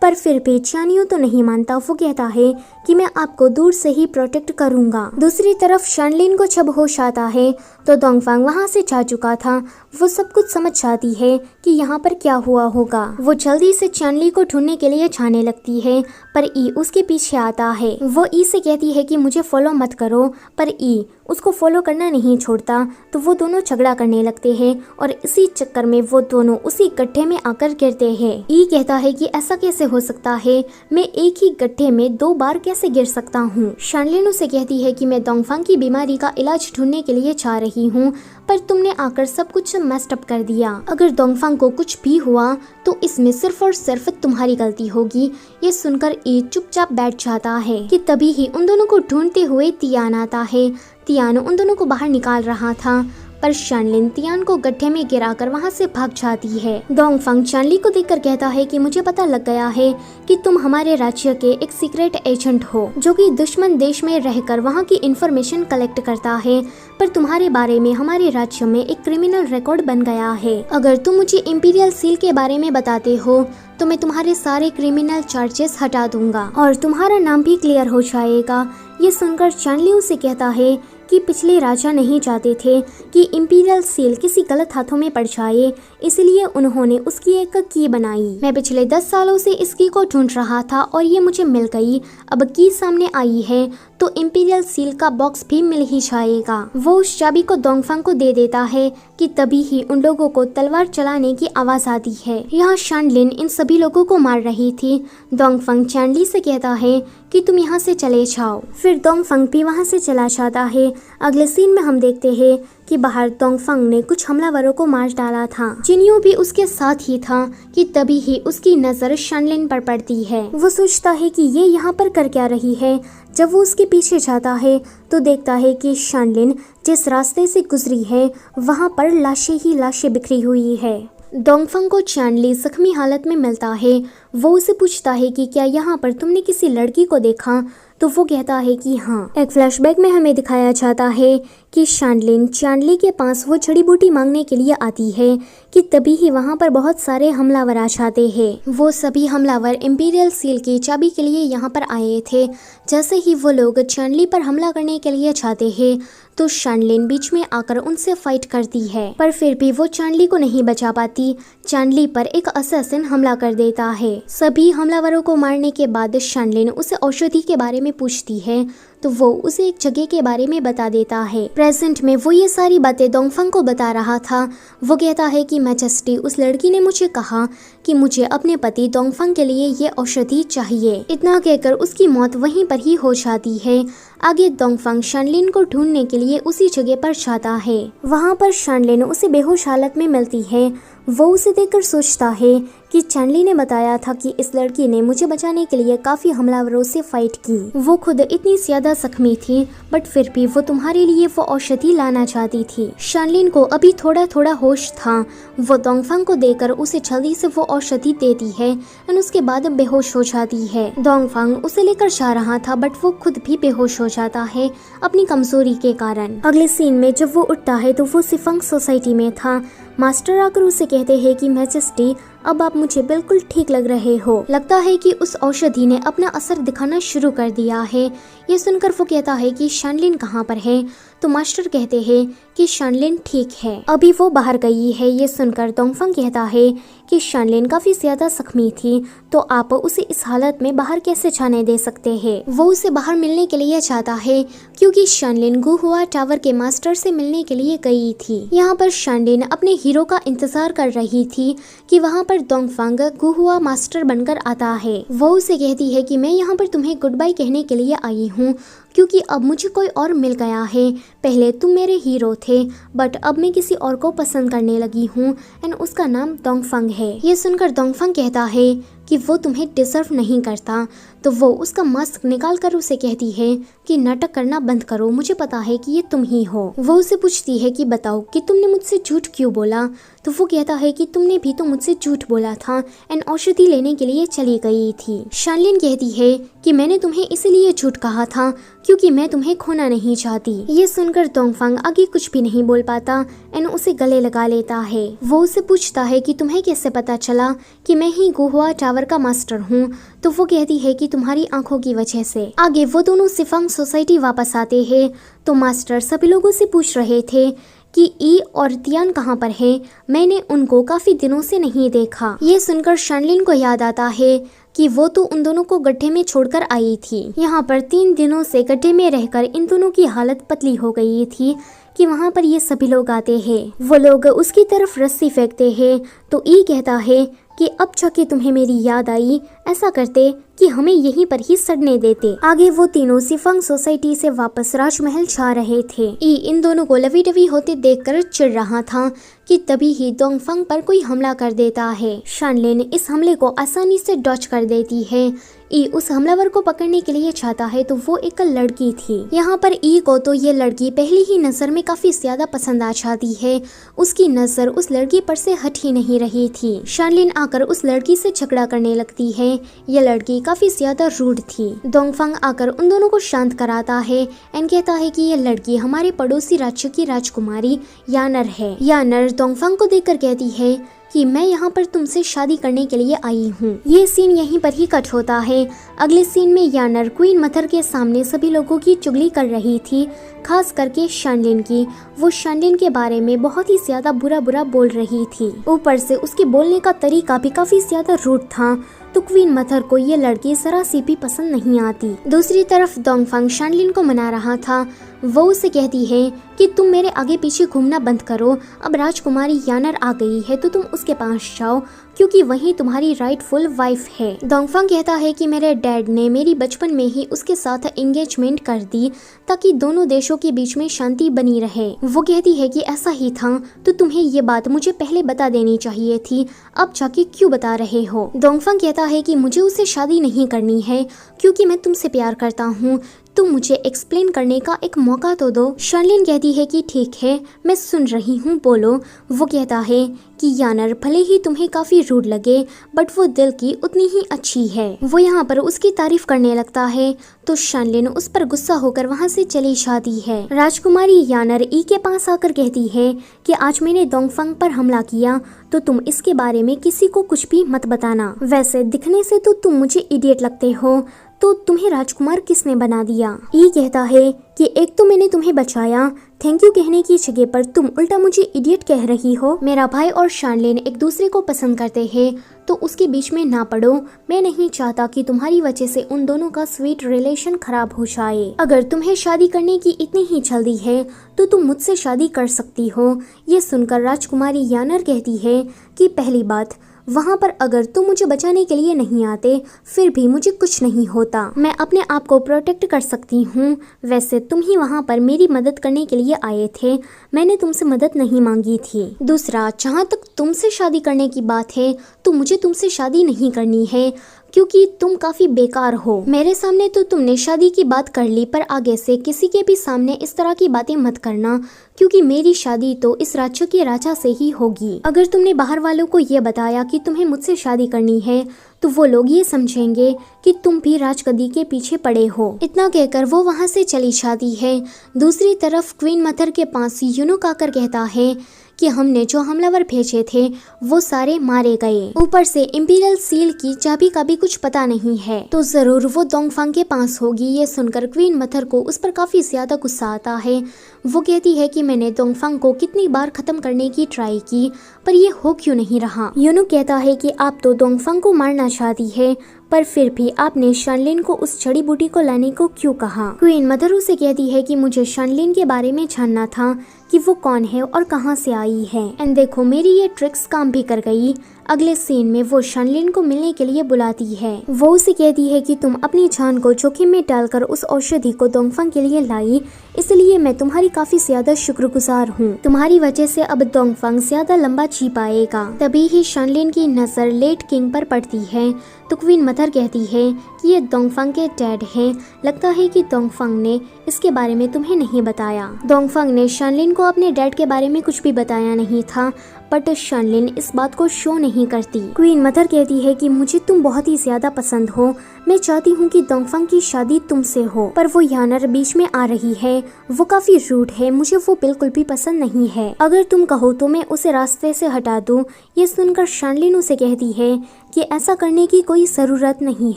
पर फिर भी चानियो तो नहीं मानता। वो कहता है कि मैं आपको दूर से ही प्रोटेक्ट करूंगा। दूसरी तरफ शानलिन को जब होश आता है तो डोंगफंग वहां से जा चुका था। वो सब कुछ समझ जाती है कि यहाँ पर क्या हुआ होगा। वो जल्दी से चानली को ढूंढने के लिए जाने लगती है, पर ई उसके पीछे आता है। वो ई से कहती है कि मुझे फॉलो मत करो, पर ई उसको फॉलो करना नहीं छोड़ता। तो वो दोनों झगड़ा करने लगते हैं और इसी चक्कर में वो दोनों उसी गड्ढे में आकर गिरते हैं। ई कहता है कि ऐसा कैसे हो सकता है, मैं एक ही गड्ढे में 2 बार कैसे गिर सकता हूँ। शानलिन उसे कहती है कि मैं डोंगफंग की बीमारी का इलाज ढूंढने के लिए जा रही हूँ, पर तुमने आकर सब कुछ मेस्ड अप कर दिया। अगर डोंगफंग को कुछ भी हुआ तो इसमें सिर्फ और सिर्फ तुम्हारी गलती होगी। ये सुनकर ई चुपचाप बैठ जाता है कि तभी ही उन दोनों को ढूंढते हुए तियान आता है। तियान उन दोनों को बाहर निकाल रहा था। पर शानलिन तियान को गड्ढे में गिराकर वहाँ से भाग जाती है। डोंगफंग चानली को देखकर कहता है कि मुझे पता लग गया है कि तुम हमारे राज्य के एक सीक्रेट एजेंट हो जो कि दुश्मन देश में रहकर वहाँ की इंफॉर्मेशन कलेक्ट करता है, पर तुम्हारे बारे में हमारे राज्य में एक क्रिमिनल रिकॉर्ड बन गया है। अगर तुम मुझे इंपीरियल सील के बारे में बताते हो तो मैं तुम्हारे सारे क्रिमिनल चार्जेस हटा दूंगा और तुम्हारा नाम भी क्लियर हो जाएगा। ये सुनकर चानली उसे कहता है कि पिछले राजा नहीं चाहते थे कि इंपीरियल सील किसी गलत हाथों में पड़ जाए, इसलिए उन्होंने उसकी एक की बनाई। मैं पिछले 10 सालों से इस की को ढूंढ रहा था और ये मुझे मिल गई। अब की सामने आई है तो इंपीरियल सील का बॉक्स भी मिल ही जाएगा। वो उस चाबी को डोंगफंग को दे देता है कि तभी ही उन लोगों को तलवार चलाने की आवाज आती है। यहाँ शानलिन इन सभी लोगों को मार रही थी। डोंगफंग चानली से कहता है कि तुम यहाँ से चले जाओ। फिर डोंगफंग भी वहाँ से चला जाता है। अगले सीन में हम देखते हैं कि बाहर डोंगफंग ने कुछ हमलावरों को मार डाला था। जिन्यू भी उसके साथ ही था कि तभी ही उसकी नजर शानलिन पर पड़ती है। वो सोचता है कि ये यहाँ पर कर क्या रही है। जब वो उसके पीछे जाता है तो देखता है कि शानलिन जिस रास्ते से गुजरी है वहाँ पर लाशें ही लाशें बिखरी हुई है। डोंगफंग को चानली जख्मी हालत में मिलता है। वो उसे पूछता है कि क्या यहाँ पर तुमने किसी लड़की को देखा, तो वो कहता है कि हाँ। एक फ्लैशबैक में हमें दिखाया जाता है कि शानलिन चानली के पास वो जड़ी बूटी मांगने के लिए आती है कि तभी ही वहाँ पर बहुत सारे हमलावर आ जाते हैं। वो सभी हमलावर इंपीरियल सील की चाबी के लिए यहाँ पर आए थे। जैसे ही वो लोग चानली पर हमला करने के लिए जाते हैं तो शानलिन बीच में आकर उनसे फाइट करती है, पर फिर भी वो चानली को नहीं बचा पाती। चानली पर एक असैसिन हमला कर देता है। सभी हमलावरों को मारने के बाद शानलिन उसे औषधि के बारे में पूछती है तो वो उसे एक जगह के बारे में बता देता है। प्रेजेंट में वो ये सारी बातें डोंगफंग को बता रहा था। वो कहता है कि मैजेस्टी, उस लड़की ने मुझे कहा कि मुझे अपने पति डोंगफंग के लिए ये औषधि चाहिए। इतना कहकर उसकी मौत वहीं पर ही हो जाती है। आगे डोंगफंग शानलिन को ढूंढने के लिए उसी जगह पर जाता है। वहाँ पर शानलिन उसे बेहोश हालत में मिलती है। वो उसे देखकर सोचता है कि चानली ने बताया था कि इस लड़की ने मुझे बचाने के लिए काफी हमलावरों से फाइट की। वो खुद इतनी ज्यादा जख्मी थी, बट फिर भी वो तुम्हारे लिए वो औषधि लाना चाहती थी। शानलिन को अभी थोड़ा थोड़ा होश था। वो डोंगफंग को देकर उसे जल्दी से वो औषधि देती है और उसके बाद बेहोश हो जाती है। डोंगफंग उसे लेकर जा रहा था, बट वो खुद भी बेहोश हो जाता है अपनी कमजोरी के कारण। अगले सीन में जब वो उठता है तो वो सिफंग सोसाइटी में था। मास्टर आकर उसे कहते हैं कि मैजेस्टी, अब आप मुझे बिल्कुल ठीक लग रहे हो। लगता है कि उस औषधि ने अपना असर दिखाना शुरू कर दिया है। ये सुनकर वो कहता है कि शानलिन कहाँ पर है, तो मास्टर कहते हैं कि शानलिन ठीक है, अभी वो बाहर गई है। ये सुनकर डोंगफंग कहता है कि शानलिन काफी ज्यादा जख्मी थी, तो आप उसे इस हालत में बाहर कैसे जाने दे सकते हैं। वो उसे बाहर मिलने के लिए चाहता है क्योंकि शानलिन गुहुआ टावर के मास्टर से मिलने के लिए गई थी। यहाँ पर शानलिन अपने हीरो का इंतजार कर रही थी कि वहाँ पर डोंगफंग गुहुआ मास्टर बनकर आता है। वो उसे कहती है कि मैं यहाँ पर तुम्हें गुड बाय कहने के लिए आई हूँ क्योंकि अब मुझे कोई और मिल गया है। पहले तुम मेरे हीरो थे, बट अब मैं किसी और को पसंद करने लगी हूँ एंड उसका नाम डोंगफंग है। ये सुनकर डोंगफंग कहता है कि वो तुम्हें डिजर्व नहीं करता, तो वो उसका मास्क निकाल कर उसे कहती है कि नाटक करना बंद करो, मुझे पता है कि ये तुम ही हो। वो उसे पूछती है कि बताओ कि तुमने मुझसे झूठ क्यों बोला, तो वो कहता है कि तुमने भी तो मुझसे झूठ बोला था एंड औषधि लेने के लिए चली गई थी। शानलिन कहती है कि मैंने तुम्हें इसीलिए झूठ कहा था क्योंकि मैं तुम्हें खोना नहीं चाहती। ये सुनकर डोंगफंग आगे कुछ भी नहीं बोल पाता एंड उसे गले लगा लेता है। वो उसे पूछता है कि तुम्हें कैसे पता चला कि मैं ही गुहुआ टावर का मास्टर हूँ, तो वो कहती है कि तुम्हारी आंखों की वजह से। आगे वो दोनों सिफंग सोसाइटी वापस आते हैं तो मास्टर सभी लोगों से पूछ रहे थे कि ई और तियान कहाँ पर हैं, मैंने उनको काफी दिनों से नहीं देखा। ये सुनकर शानलिन को याद आता है कि वो तो उन दोनों को गड्ढे में छोड़कर आई थी। यहाँ पर 3 दिनों से गड्ढे में रहकर इन दोनों की हालत पतली हो गई थी कि वहाँ पर ये सभी लोग आते हैं। वो लोग उसकी तरफ रस्सी फेंकते हैं तो ई कहता है कि अब जाके तुम्हें मेरी याद आई, ऐसा करते कि हमें यहीं पर ही सड़ने देते। आगे वो तीनों सिफंग सोसाइटी से वापस राजमहल जा रहे थे। ई इन दोनों को लवी डवी होते देखकर चिढ़ रहा था कि तभी ही डोंगफंग पर कोई हमला कर देता है। शानलिन इस हमले को आसानी से डॉच कर देती है। ई उस हमलावर को पकड़ने के लिए चाहता है तो वो एक लड़की थी। यहाँ पर ई को तो ये लड़की पहली ही नजर में काफी ज्यादा पसंद आ जाती है। उसकी नजर उस लड़की पर से हट ही नहीं रही थी। शानलिन आकर उस लड़की से झगड़ा करने लगती है। ये लड़की काफी ज्यादा रूड थी। डोंगफंग आकर उन दोनों को शांत कराता है एंड कहता है कि ये लड़की हमारे पड़ोसी राज्य की राजकुमारी यानर है। यानर डोंगफंग को देखकर कहती है कि मैं यहाँ पर तुमसे शादी करने के लिए आई हूँ। ये सीन यहीं पर ही कट होता है। अगले सीन में यानर क्वीन मदर के सामने सभी लोगों की चुगली कर रही थी, खास करके शानलिन की। वो शानलिन के बारे में बहुत ही ज्यादा बुरा बोल रही थी। ऊपर से उसके बोलने का तरीका भी काफी ज्यादा रूड था। तो क्वीन मदर को ये लड़की जरा सी भी पसंद नहीं आती। दूसरी तरफ डोंगफंग शानलिन को मना रहा था। वो उसे कहती है कि तुम मेरे आगे पीछे घूमना बंद करो। अब राजकुमारी यानर आ गई है तो तुम उसके पास जाओ, क्योंकि वही तुम्हारी राइटफुल वाइफ है। डोंगफंग कहता है कि मेरे डैड ने मेरी बचपन में ही उसके साथ एंगेजमेंट कर दी ताकि दोनों देशों के बीच में शांति बनी रहे। वो कहती है कि ऐसा ही था तो तुम्हें ये बात मुझे पहले बता देनी चाहिए थी, अब जाके क्यों बता रहे हो। डोंगफंग कहता है कि मुझे उससे शादी नहीं करनी है क्योंकि मैं तुमसे प्यार करता हूँ। तुम मुझे एक्सप्लेन करने का एक मौका तो दो। शानलिन कहती है कि ठीक है, मैं सुन रही हूँ, बोलो। वो कहता है कि यानर भले ही तुम्हें काफी रूड लगे बट वो दिल की उतनी ही अच्छी है। वो यहाँ पर उसकी तारीफ करने लगता है तो शानलिन उस पर गुस्सा होकर वहाँ से चली जाती है। राजकुमारी यानर ई के पास आकर कहती है कि आज मैंने डोंगफंग पर हमला किया तो तुम इसके बारे में किसी को कुछ भी मत बताना। वैसे दिखने से तो तुम मुझे इडियट लगते हो, तो तुम्हें राजकुमार किसने बना दिया। ई कहता है कि एक तो मैंने तुम्हें बचाया, थैंक यू कहने की जगह पर तुम उल्टा मुझे इडियट कह रही हो। मेरा भाई और शानलिन एक दूसरे को पसंद करते हैं तो उसके बीच में ना पड़ो। मैं नहीं चाहता कि तुम्हारी वजह से उन दोनों का स्वीट रिलेशन खराब हो जाए। अगर तुम्हें शादी करने की इतनी ही जल्दी है तो तुम मुझसे शादी कर सकती हो। ये सुनकर राजकुमारी यानर कहती है कि पहली बात, वहाँ पर अगर तुम मुझे बचाने के लिए नहीं आते फिर भी मुझे कुछ नहीं होता। मैं अपने आप को प्रोटेक्ट कर सकती हूँ। वैसे तुम ही वहाँ पर मेरी मदद करने के लिए आए थे, मैंने तुमसे मदद नहीं मांगी थी। दूसरा, जहाँ तक तुमसे शादी करने की बात है तो मुझे तुमसे शादी नहीं करनी है क्योंकि तुम काफी बेकार हो। मेरे सामने तो तुमने शादी की बात कर ली, पर आगे से किसी के भी सामने इस तरह की बातें मत करना क्योंकि मेरी शादी तो इस राज्य के राजा से ही होगी। अगर तुमने बाहर वालों को ये बताया कि तुम्हें मुझसे शादी करनी है तो वो लोग ये समझेंगे कि तुम भी राजगद्दी के पीछे पड़े हो। इतना कहकर वो वहाँ से चली जाती है। दूसरी तरफ क्वीन मदर के पास यूनुक आकर कहता है कि हमने जो हमलावर भेजे थे वो सारे मारे गए, ऊपर से इंपीरियल सील की चाबी का भी कुछ पता नहीं है, तो जरूर वो डोंगफंग के पास होगी। ये सुनकर क्वीन मदर को उस पर काफी ज्यादा गुस्सा आता है। वो कहती है कि मैंने डोंगफंग को कितनी बार खत्म करने की ट्राई की पर ये हो क्यों नहीं रहा। यूनुक कहता है कि आप तो डोंगफंग को मारना चाहती है पर फिर भी आपने शानलिन को उस जड़ी बूटी को लाने को क्यों कहा। क्वीन मदर उसे कहती है कि मुझे शानलिन के बारे में जानना था कि वो कौन है और कहां से आई है। एंड देखो मेरी ये ट्रिक्स काम भी कर गई। अगले सीन में वो शानलिन को मिलने के लिए बुलाती है। वो उसे कहती है कि तुम अपनी जान को जोखिम में डालकर उस औषधि को डोंगफंग के लिए लाई, इसलिए मैं तुम्हारी काफी ज्यादा शुक्रगुजार हूँ। तुम्हारी वजह से अब डोंगफंग ज्यादा लंबा जी पाएगा। तभी ही शानलिन की नजर लेट किंग पर पड़ती है तो क्वीन मदर कहती है कि ये डोंगफंग के डैड हैं। लगता है कि डोंगफंग ने इसके बारे में तुम्हें नहीं बताया। डोंगफंग ने शानलिन को अपने डैड के बारे में कुछ भी बताया नहीं था, बट शानलिन इस बात को शो नहीं करती। क्वीन मदर कहती है कि मुझे तुम बहुत ही ज्यादा पसंद हो, मैं चाहती हूँ कि डोंगफंग की शादी तुमसे हो, पर वो यानर बीच में आ रही है, वो काफी रूड है, मुझे वो बिल्कुल भी पसंद नहीं है। अगर तुम कहो तो मैं उसे रास्ते से हटा दूं। ये सुनकर शानलिन उसे कहती है कि ऐसा करने की कोई जरूरत नहीं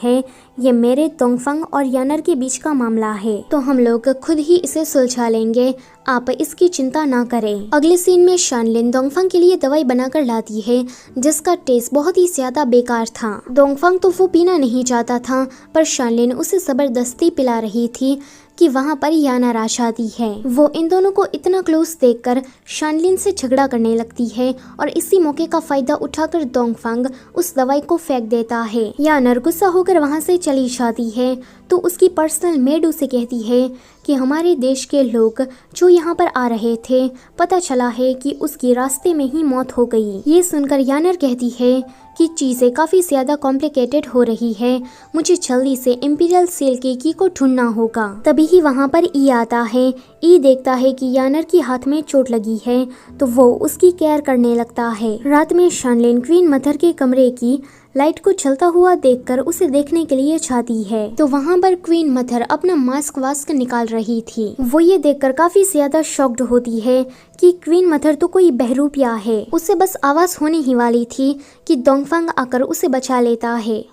है, ये मेरे डोंगफंग और यानर के बीच का मामला है, तो हम लोग खुद ही इसे सुलझा लेंगे, आप इसकी चिंता ना करें। अगले सीन में शानलिन डोंगफंग के लिए दवाई बनाकर लाती है जिसका टेस्ट बहुत ही ज्यादा बेकार था। डोंगफंग तो वो पीना नहीं चाहता था पर शानलिन उसे जबरदस्ती पिला रही थी कि वहाँ पर यानर आ जाती है। वो इन दोनों को इतना क्लोज देखकर शानलिन से झगड़ा करने लगती है और इसी मौके का फायदा उठाकर डोंगफंग उस दवाई को फेंक देता है। यानर गुस्सा होकर वहाँ से चली जाती है तो उसकी पर्सनल मेड उसे कहती है कि हमारे देश के लोग जो यहाँ पर आ रहे थे, पता चला है कि उसकी रास्ते में ही मौत हो गई। ये सुनकर यानर कहती है कि चीज़ें काफ़ी ज़्यादा कॉम्प्लिकेटेड हो रही है, मुझे जल्दी से इंपीरियल सील की की को ढूंढना होगा। तभी ही वहाँ पर ई आता है। ई देखता है कि यानर की हाथ में चोट लगी है तो वो उसकी केयर करने लगता है। रात में शानलिन क्वीन मदर के कमरे की लाइट को चलता हुआ देखकर उसे देखने के लिए जाती है तो वहाँ पर क्वीन मदर अपना मास्क वास्क निकाल रही थी। वो ये देखकर काफी ज्यादा शॉक्ड होती है कि क्वीन मदर तो कोई बहरूपिया है। उसे बस आवाज होने ही वाली थी कि डोंगफांग आकर उसे बचा लेता है।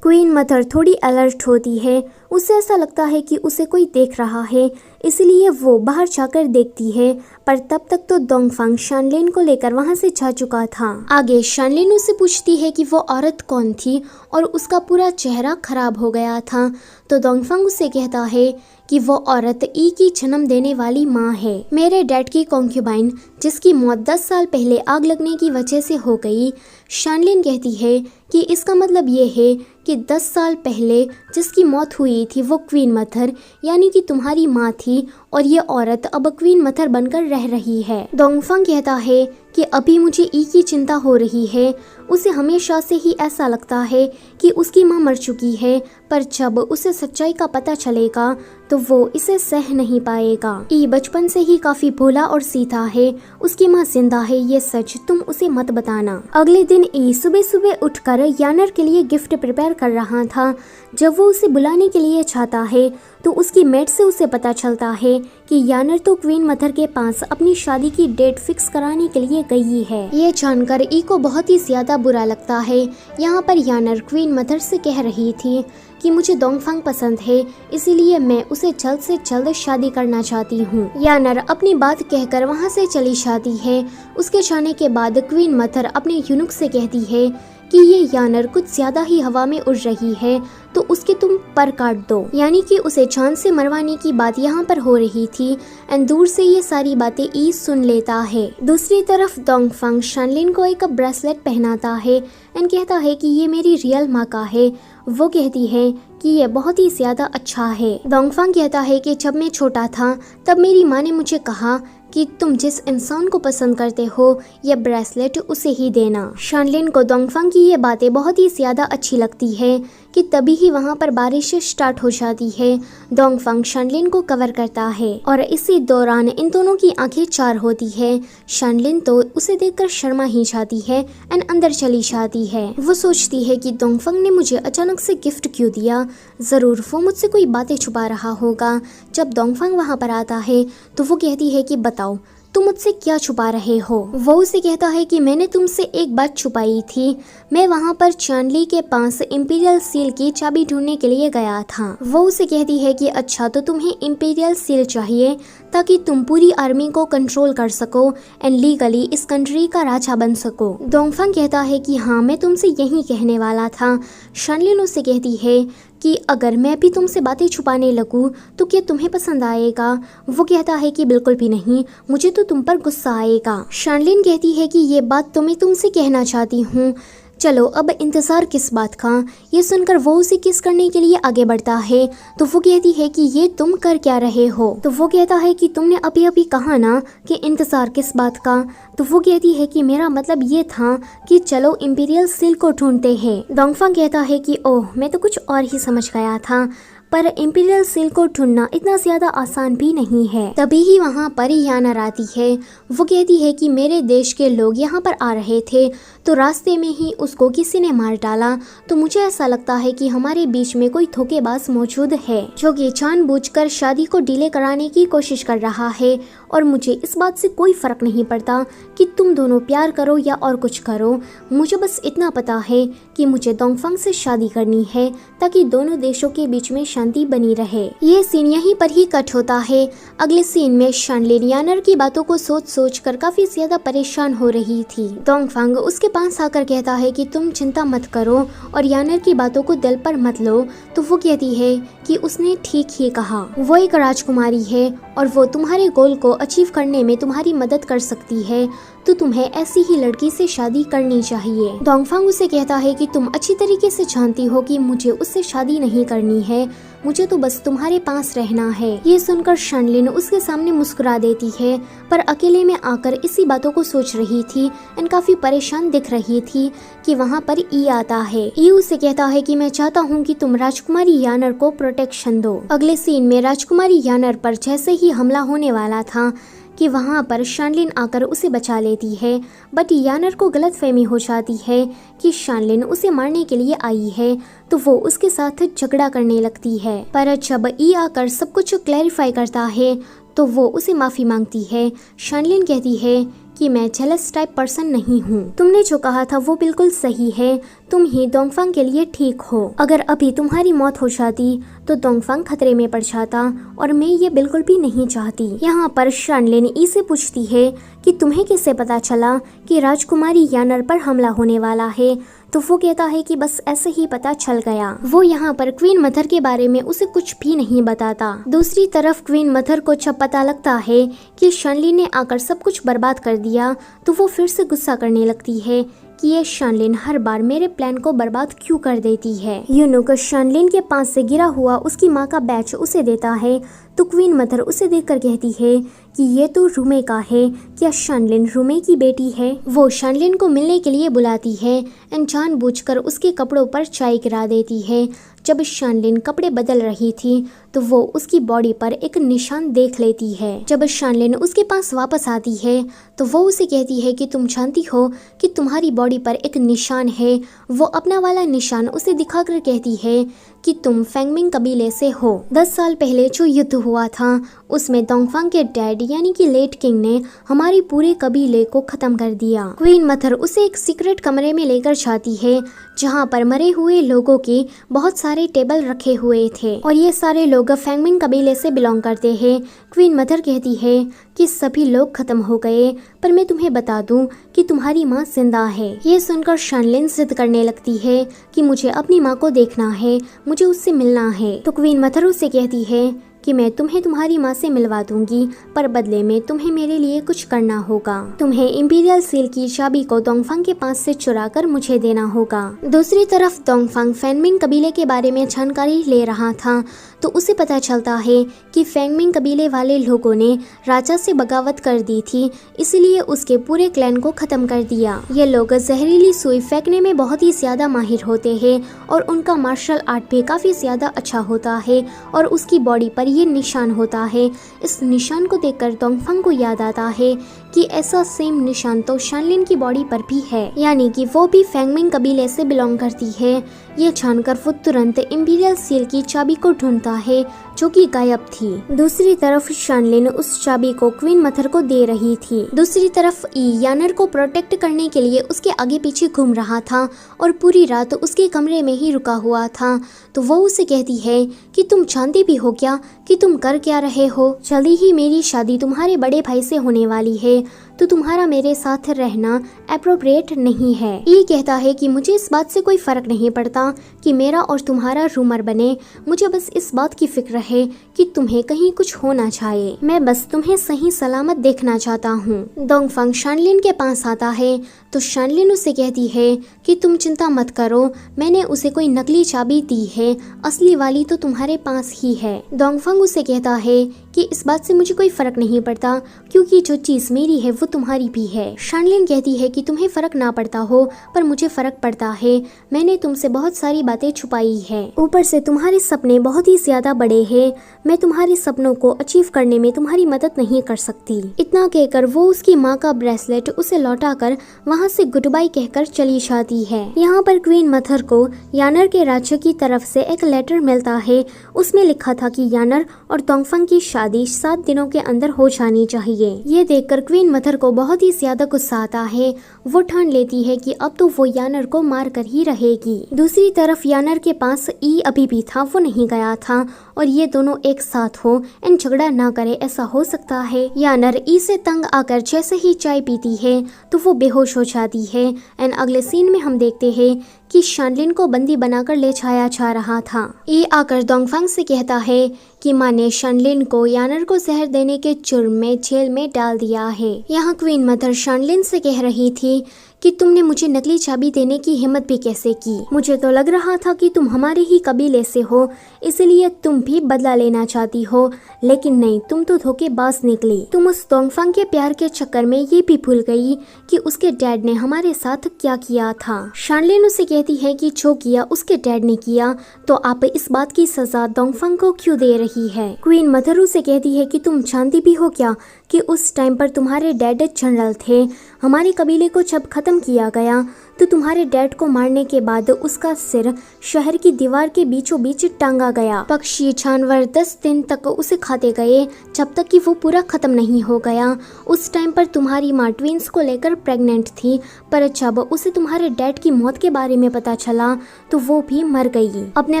क्वीन मदर थोड़ी अलर्ट होती है। उसे ऐसा लगता है कि उसे कोई देख रहा है, इसलिए वो बाहर जाकर देखती है, पर तब तक तो डोंगफांग शानलिन को लेकर वहां से जा चुका था। आगे शानलिन उससे पूछती है कि वो औरत कौन थी और उसका पूरा चेहरा खराब हो गया था तो डोंगफांग उसे कहता है कि वो औरत ई की जन्म देने वाली माँ है, मेरे डैड की कॉन्क्यूबाइन जिसकी मौत 10 साल पहले आग लगने की वजह से हो गई। शानलिन कहती है कि इसका मतलब ये है कि 10 साल पहले जिसकी मौत हुई थी वो क्वीन मदर यानी कि तुम्हारी माँ थी और ये औरत अब क्वीन मदर बनकर रह रही है। डोंगफांग कहता है कि अभी मुझे ई की चिंता हो रही है। उसे हमेशा से ही ऐसा लगता है कि उसकी माँ मर चुकी है, पर जब उसे सच्चाई का पता चलेगा तो वो इसे सह नहीं पाएगा। ई बचपन से ही काफी भोला और सीधा है, उसकी माँ जिंदा है ये सच तुम उसे मत बताना। अगले दिन ई सुबह सुबह उठकर यानर के लिए गिफ्ट प्रिपेयर कर रहा था। जब वो उसे बुलाने के लिए चाहता है तो उसकी मेट से उसे पता चलता है कि यानर तो क्वीन मदर के पास अपनी शादी की डेट फिक्स कराने के लिए गई है। ये जानकर ई को बहुत ही ज्यादा बुरा लगता है। यहाँ पर यानर क्वीन मदर से कह रही थी कि मुझे डोंगफांग पसंद है, इसीलिए मैं उसे जल्द से जल्द शादी करना चाहती हूँ। यानर अपनी बात कहकर वहाँ से चली जाती है। उसके जाने के बाद क्वीन मदर अपने यूनुक से कहती है कि ये यानर कुछ ज्यादा ही हवा में उड़ रही है तो उसके तुम पर काट दो, यानी कि उसे जान से मरवाने की बात यहाँ पर हो रही थी एंड दूर से ये सारी बातें ई सुन लेता है। दूसरी तरफ डोंगफांग शानलिन को एक ब्रेसलेट पहनाता है एंड कहता है कि ये मेरी रियल माँ का है। वो कहती है कि ये बहुत ही ज्यादा अच्छा है। डोंगफांग कहता है कि जब मैं छोटा था तब मेरी माँ ने मुझे कहा कि तुम जिस इंसान को पसंद करते हो ये ब्रेसलेट उसे ही देना। शानलिन को डोंगफांग की ये बातें बहुत ही ज्यादा अच्छी लगती है कि तभी ही वहाँ पर बारिश स्टार्ट हो जाती है। डोंगफांग शानलिन को कवर करता है और इसी दौरान इन दोनों की आंखें चार होती है। शानलिन तो उसे देखकर शर्मा ही जाती है एंड अंदर चली जाती है। वो सोचती है कि डोंगफांग ने मुझे अचानक से गिफ्ट क्यों दिया, जरूर वो मुझसे कोई बातें छुपा रहा होगा। जब डोंगफांग वहाँ पर आता है तो वो कहती है कि बताओ तुम मुझसे क्या छुपा रहे हो। वो उसे कहता है कि मैंने तुमसे एक बात छुपाई थी। मैं वहाँ पर चांदली के पास इंपीरियल सील की चाबी ढूंढने के लिए गया था। वो उसे कहती है कि अच्छा तो तुम्हें इंपीरियल सील चाहिए ताकि तुम पूरी आर्मी को कंट्रोल कर सको एंड लीगली इस कंट्री का राजा बन सको। डोंगफांग कहता है कि हाँ मैं तुमसे यही कहने वाला था। शानलिन उसे कहती है कि अगर मैं भी तुमसे बातें छुपाने लगूं तो क्या तुम्हें पसंद आएगा। वो कहता है कि बिल्कुल भी नहीं, मुझे तो तुम पर गुस्सा आएगा। शानलिन कहती है कि ये बात तो मैं तुमसे कहना चाहती हूँ, चलो अब इंतज़ार किस बात का। ये सुनकर वो उसे किस करने के लिए आगे बढ़ता है तो वो कहती है कि ये तुम कर क्या रहे हो। तो वो कहता है कि तुमने अभी अभी कहा ना कि इंतज़ार किस बात का। तो वो कहती है कि मेरा मतलब ये था कि चलो इंपीरियल सील को ढूंढते हैं। डोंगफांग कहता है कि ओह मैं तो कुछ और ही समझ गया था, पर इंपीरियल सील को ढूंढना इतना ज्यादा आसान भी नहीं है। तभी ही वहाँ पर यानर आती है। वो कहती है कि मेरे देश के लोग यहाँ पर आ रहे थे तो रास्ते में ही उसको किसी ने मार डाला, तो मुझे ऐसा लगता है कि हमारे बीच में कोई धोखेबाज मौजूद है जो कि जानबूझकर शादी को डिले कराने की कोशिश कर रहा है। और मुझे इस बात से कोई फर्क नहीं पड़ता कि तुम दोनों प्यार करो या और कुछ करो, मुझे बस इतना पता है कि मुझे डोंगफांग से शादी करनी है ताकि दोनों देशों के बीच में शांति बनी रहे। ये सीन यहीं पर ही कट होता है। अगले सीन में शानलिन यानर की बातों को सोच सोच कर काफी ज्यादा परेशान हो रही थी। डोंगफांग उसके पास आकर कहता है कि तुम चिंता मत करो और यानर की बातों को दिल पर मत लो। तो वो कहती है कि उसने ठीक ही कहा, वो एक राजकुमारी है और वो तुम्हारे गोल को अचीव करने में तुम्हारी मदद कर सकती है, तो तुम्हें ऐसी ही लड़की से शादी करनी चाहिए। डोंगफांग उसे कहता है कि तुम अच्छी तरीके से जानती हो कि मुझे उससे शादी नहीं करनी है। मुझे तो बस तुम्हारे पास रहना है। ये सुनकर शानलिन उसके सामने मुस्कुरा देती है, पर अकेले में आकर इसी बातों को सोच रही थी एंड काफी परेशान दिख रही थी कि वहाँ पर ई आता है। ई उसे कहता है कि मैं चाहता हूँ कि तुम राजकुमारी यानर को प्रोटेक्शन दो। अगले सीन में राजकुमारी यानर पर जैसे ही हमला होने वाला था कि वहाँ पर शानलिन आकर उसे बचा लेती है, बट यानर को गलतफहमी हो जाती है कि शानलिन उसे मारने के लिए आई है, तो वो उसके साथ झगड़ा करने लगती है। पर जब ई आकर सब कुछ क्लैरिफाई करता है तो वो उसे माफी मांगती है। शानलिन कहती है कि मैं जेलस टाइप पर्सन नहीं हूँ, तुमने जो कहा था वो बिल्कुल सही है, तुम ही डोंगफांग के लिए ठीक हो। अगर अभी तुम्हारी मौत हो जाती तो डोंगफांग खतरे में पड़ जाता और मैं ये बिल्कुल भी नहीं चाहती। यहाँ पर शानलिन ई से पूछती है कि तुम्हें कैसे पता चला कि राजकुमारी यानर पर हमला होने वाला है, तो वो कहता है कि बस ऐसे ही पता चल गया। वो यहाँ पर क्वीन मदर के बारे में उसे कुछ भी नहीं बताता। दूसरी तरफ क्वीन मदर को जब पता लगता है कि शानलिन ने आकर सब कुछ बर्बाद कर दिया, तो वो फिर से गुस्सा करने लगती है कि ये शानलिन हर बार मेरे प्लान को बर्बाद क्यों कर देती है। यूनुक शानलिन के पास से गिरा हुआ उसकी माँ का बैच उसे देता है, तो क्वीन मदर उसे देखकर कहती है कि ये तो रूमे का है, क्या शानलिन रूमे की बेटी है। वो शानलिन को मिलने के लिए बुलाती है एंड जानबूझकर उसके कपड़ों पर चाय गिरा देती है। जब शानलिन कपड़े बदल रही थी तो वो उसकी बॉडी पर एक निशान देख लेती है। जब शानलिन उसके पास वापस आती है तो वो उसे कहती है कि तुम जानती हो कि तुम्हारी बॉडी पर एक निशान है। वो अपना वाला निशान उसे दिखाकर कहती है कि तुम फेंगमिंग कबीले से हो। 10 साल पहले जो युद्ध हुआ था उसमें डोंगफांग के डैड यानी कि लेट किंग ने हमारे पूरे कबीले को खत्म कर दिया। क्वीन मदर उसे एक सीक्रेट कमरे में लेकर जाती है जहाँ पर मरे हुए लोगों के बहुत सारे टेबल रखे हुए थे और ये सारे लोग फेंगमिंग कबीले से बिलोंग करते हैं। क्वीन मदर कहती है कि सभी लोग खत्म हो गए, पर मैं तुम्हें बता दूं कि तुम्हारी माँ जिंदा है। ये सुनकर शानलिन जिद करने लगती है कि मुझे अपनी माँ को देखना है, मुझे उससे मिलना है। तो क्वीन मदर उससे कहती है कि मैं तुम्हें तुम्हारी माँ से मिलवा दूंगी, पर बदले में तुम्हें मेरे लिए कुछ करना होगा। तुम्हें इंपीरियल सील की चाबी को डोंगफांग के पास से चुराकर मुझे देना होगा। दूसरी तरफ डोंगफांग फेंगमिंग कबीले के बारे में जानकारी ले रहा था, तो उसे पता चलता है कि फेंगमिंग कबीले वाले लोगों ने राजा से बगावत कर दी थी, इसलिए उसके पूरे क्लैन को खत्म कर दिया। ये लोग जहरीली सुई फेंकने में बहुत ही ज्यादा माहिर होते हैं और उनका मार्शल आर्ट भी काफी ज्यादा अच्छा होता है और उसकी बॉडी पर ये निशान होता है। इस निशान को देखकर डोंगफांग को याद आता है कि ऐसा सेम निशान तो शानलिन की बॉडी पर भी है, यानी कि वो भी फेंगमिंग कबीले से बिलोंग करती है। ये जानकर वो तुरंत इंपीरियल सील की चाबी को ढूंढता है जो कि गायब थी। दूसरी तरफ शानलिन उस चाबी को क्वीन मदर को दे रही थी। दूसरी तरफ ई यानर को प्रोटेक्ट करने के लिए उसके आगे पीछे घूम रहा था और पूरी रात उसके कमरे में ही रुका हुआ था। तो वो उसे कहती है कि तुम जानती भी हो क्या कि तुम कर क्या रहे हो। जल्दी ही मेरी शादी तुम्हारे बड़े भाई से होने वाली है, तो तुम्हारा मेरे साथ रहना एप्रोप्रिएट नहीं है। ये कहता है कि मुझे इस बात से कोई फर्क नहीं पड़ता कि मेरा और तुम्हारा रूमर बने, मुझे बस इस बात की फिक्र है कि तुम्हें कहीं कुछ हो ना जाए। मैं बस तुम्हें सही सलामत देखना चाहता हूँ। डोंगफांग शानलिन के पास आता है तो शानलिन उसे कहती है कि तुम चिंता मत करो, मैंने उसे कोई नकली चाबी दी है, असली वाली तो तुम्हारे पास ही है। डोंगफांग उसे कहता है कि इस बात से मुझे कोई फर्क नहीं पड़ता क्योंकि जो चीज मेरी है वो तुम्हारी भी है। शानलिन कहती है कि तुम्हें फर्क ना पड़ता हो पर मुझे फर्क पड़ता है, मैंने तुमसे बहुत सारी बातें छुपाई है, ऊपर से तुम्हारे सपने बहुत ही ज्यादा बड़े हैं, मैं तुम्हारे सपनों को अचीव करने में तुम्हारी मदद नहीं कर सकती। इतना कहकर वो उसकी माँ का ब्रेसलेट उसे लौटाकर वहाँ से गुड बाय कहकर चली जाती है। यहाँ पर क्वीन मदर को यानर के राज्य की तरफ से एक लेटर मिलता है, उसमें लिखा था कि यानर और डोंगफांग की शादी 7 दिनों के अंदर हो जानी चाहिए। ये देखकर क्वीन मदर को बहुत ही ज्यादा गुस्सा आता है। वो ठान लेती है कि अब तो वो यानर को मार कर ही रहेगी। दूसरी तरफ यानर के पास ई अभी भी था, वो नहीं गया था और ये दोनों एक साथ हो एंड झगड़ा ना करे ऐसा हो सकता है। यानर ई से तंग आकर जैसे ही चाय पीती है तो वो बेहोश हो जाती है एंड अगले सीन में हम देखते हैं कि शानलिन को बंदी बनाकर ले जाया जा रहा था। ई आकर डोंगफांग से कहता है कि माँ ने शानलिन को यानर को जहर देने के जुर्म में जेल में डाल दिया है। यहाँ क्वीन मदर शानलिन से कह रही थी कि तुमने मुझे नकली चाबी देने की हिम्मत भी कैसे की। मुझे तो लग रहा था कि तुम हमारे ही कबीले से हो, इसलिए तुम भी बदला लेना चाहती हो, लेकिन नहीं, तुम तो धोखेबाज निकली। तुम उस डोंगफंग के प्यार के चक्कर में ये भी भूल गई कि उसके डैड ने हमारे साथ क्या किया था। शानलिन उसे कहती है कि जो किया उसके डैड ने किया, तो आप इस बात की सजा डोंगफंग को क्यों दे रही है। क्वीन मदर उसे कहती है कि तुम जानती भी हो क्या कि उस टाइम पर तुम्हारे डैड जनरल थे। हमारे कबीले को जब खत्म किया गया तो तुम्हारे डैड को मारने के बाद उसका सिर शहर की दीवार के बीचों बीच टांगा गया। पक्षी जानवर 10 दिन तक उसे खाते गए जब तक कि वो पूरा खत्म नहीं हो गया। उस टाइम पर तुम्हारी माँ ट्विंस को लेकर प्रेग्नेंट थी, पर जब उसे तुम्हारे डैड की मौत के बारे में पता चला तो वो भी मर गई। अपने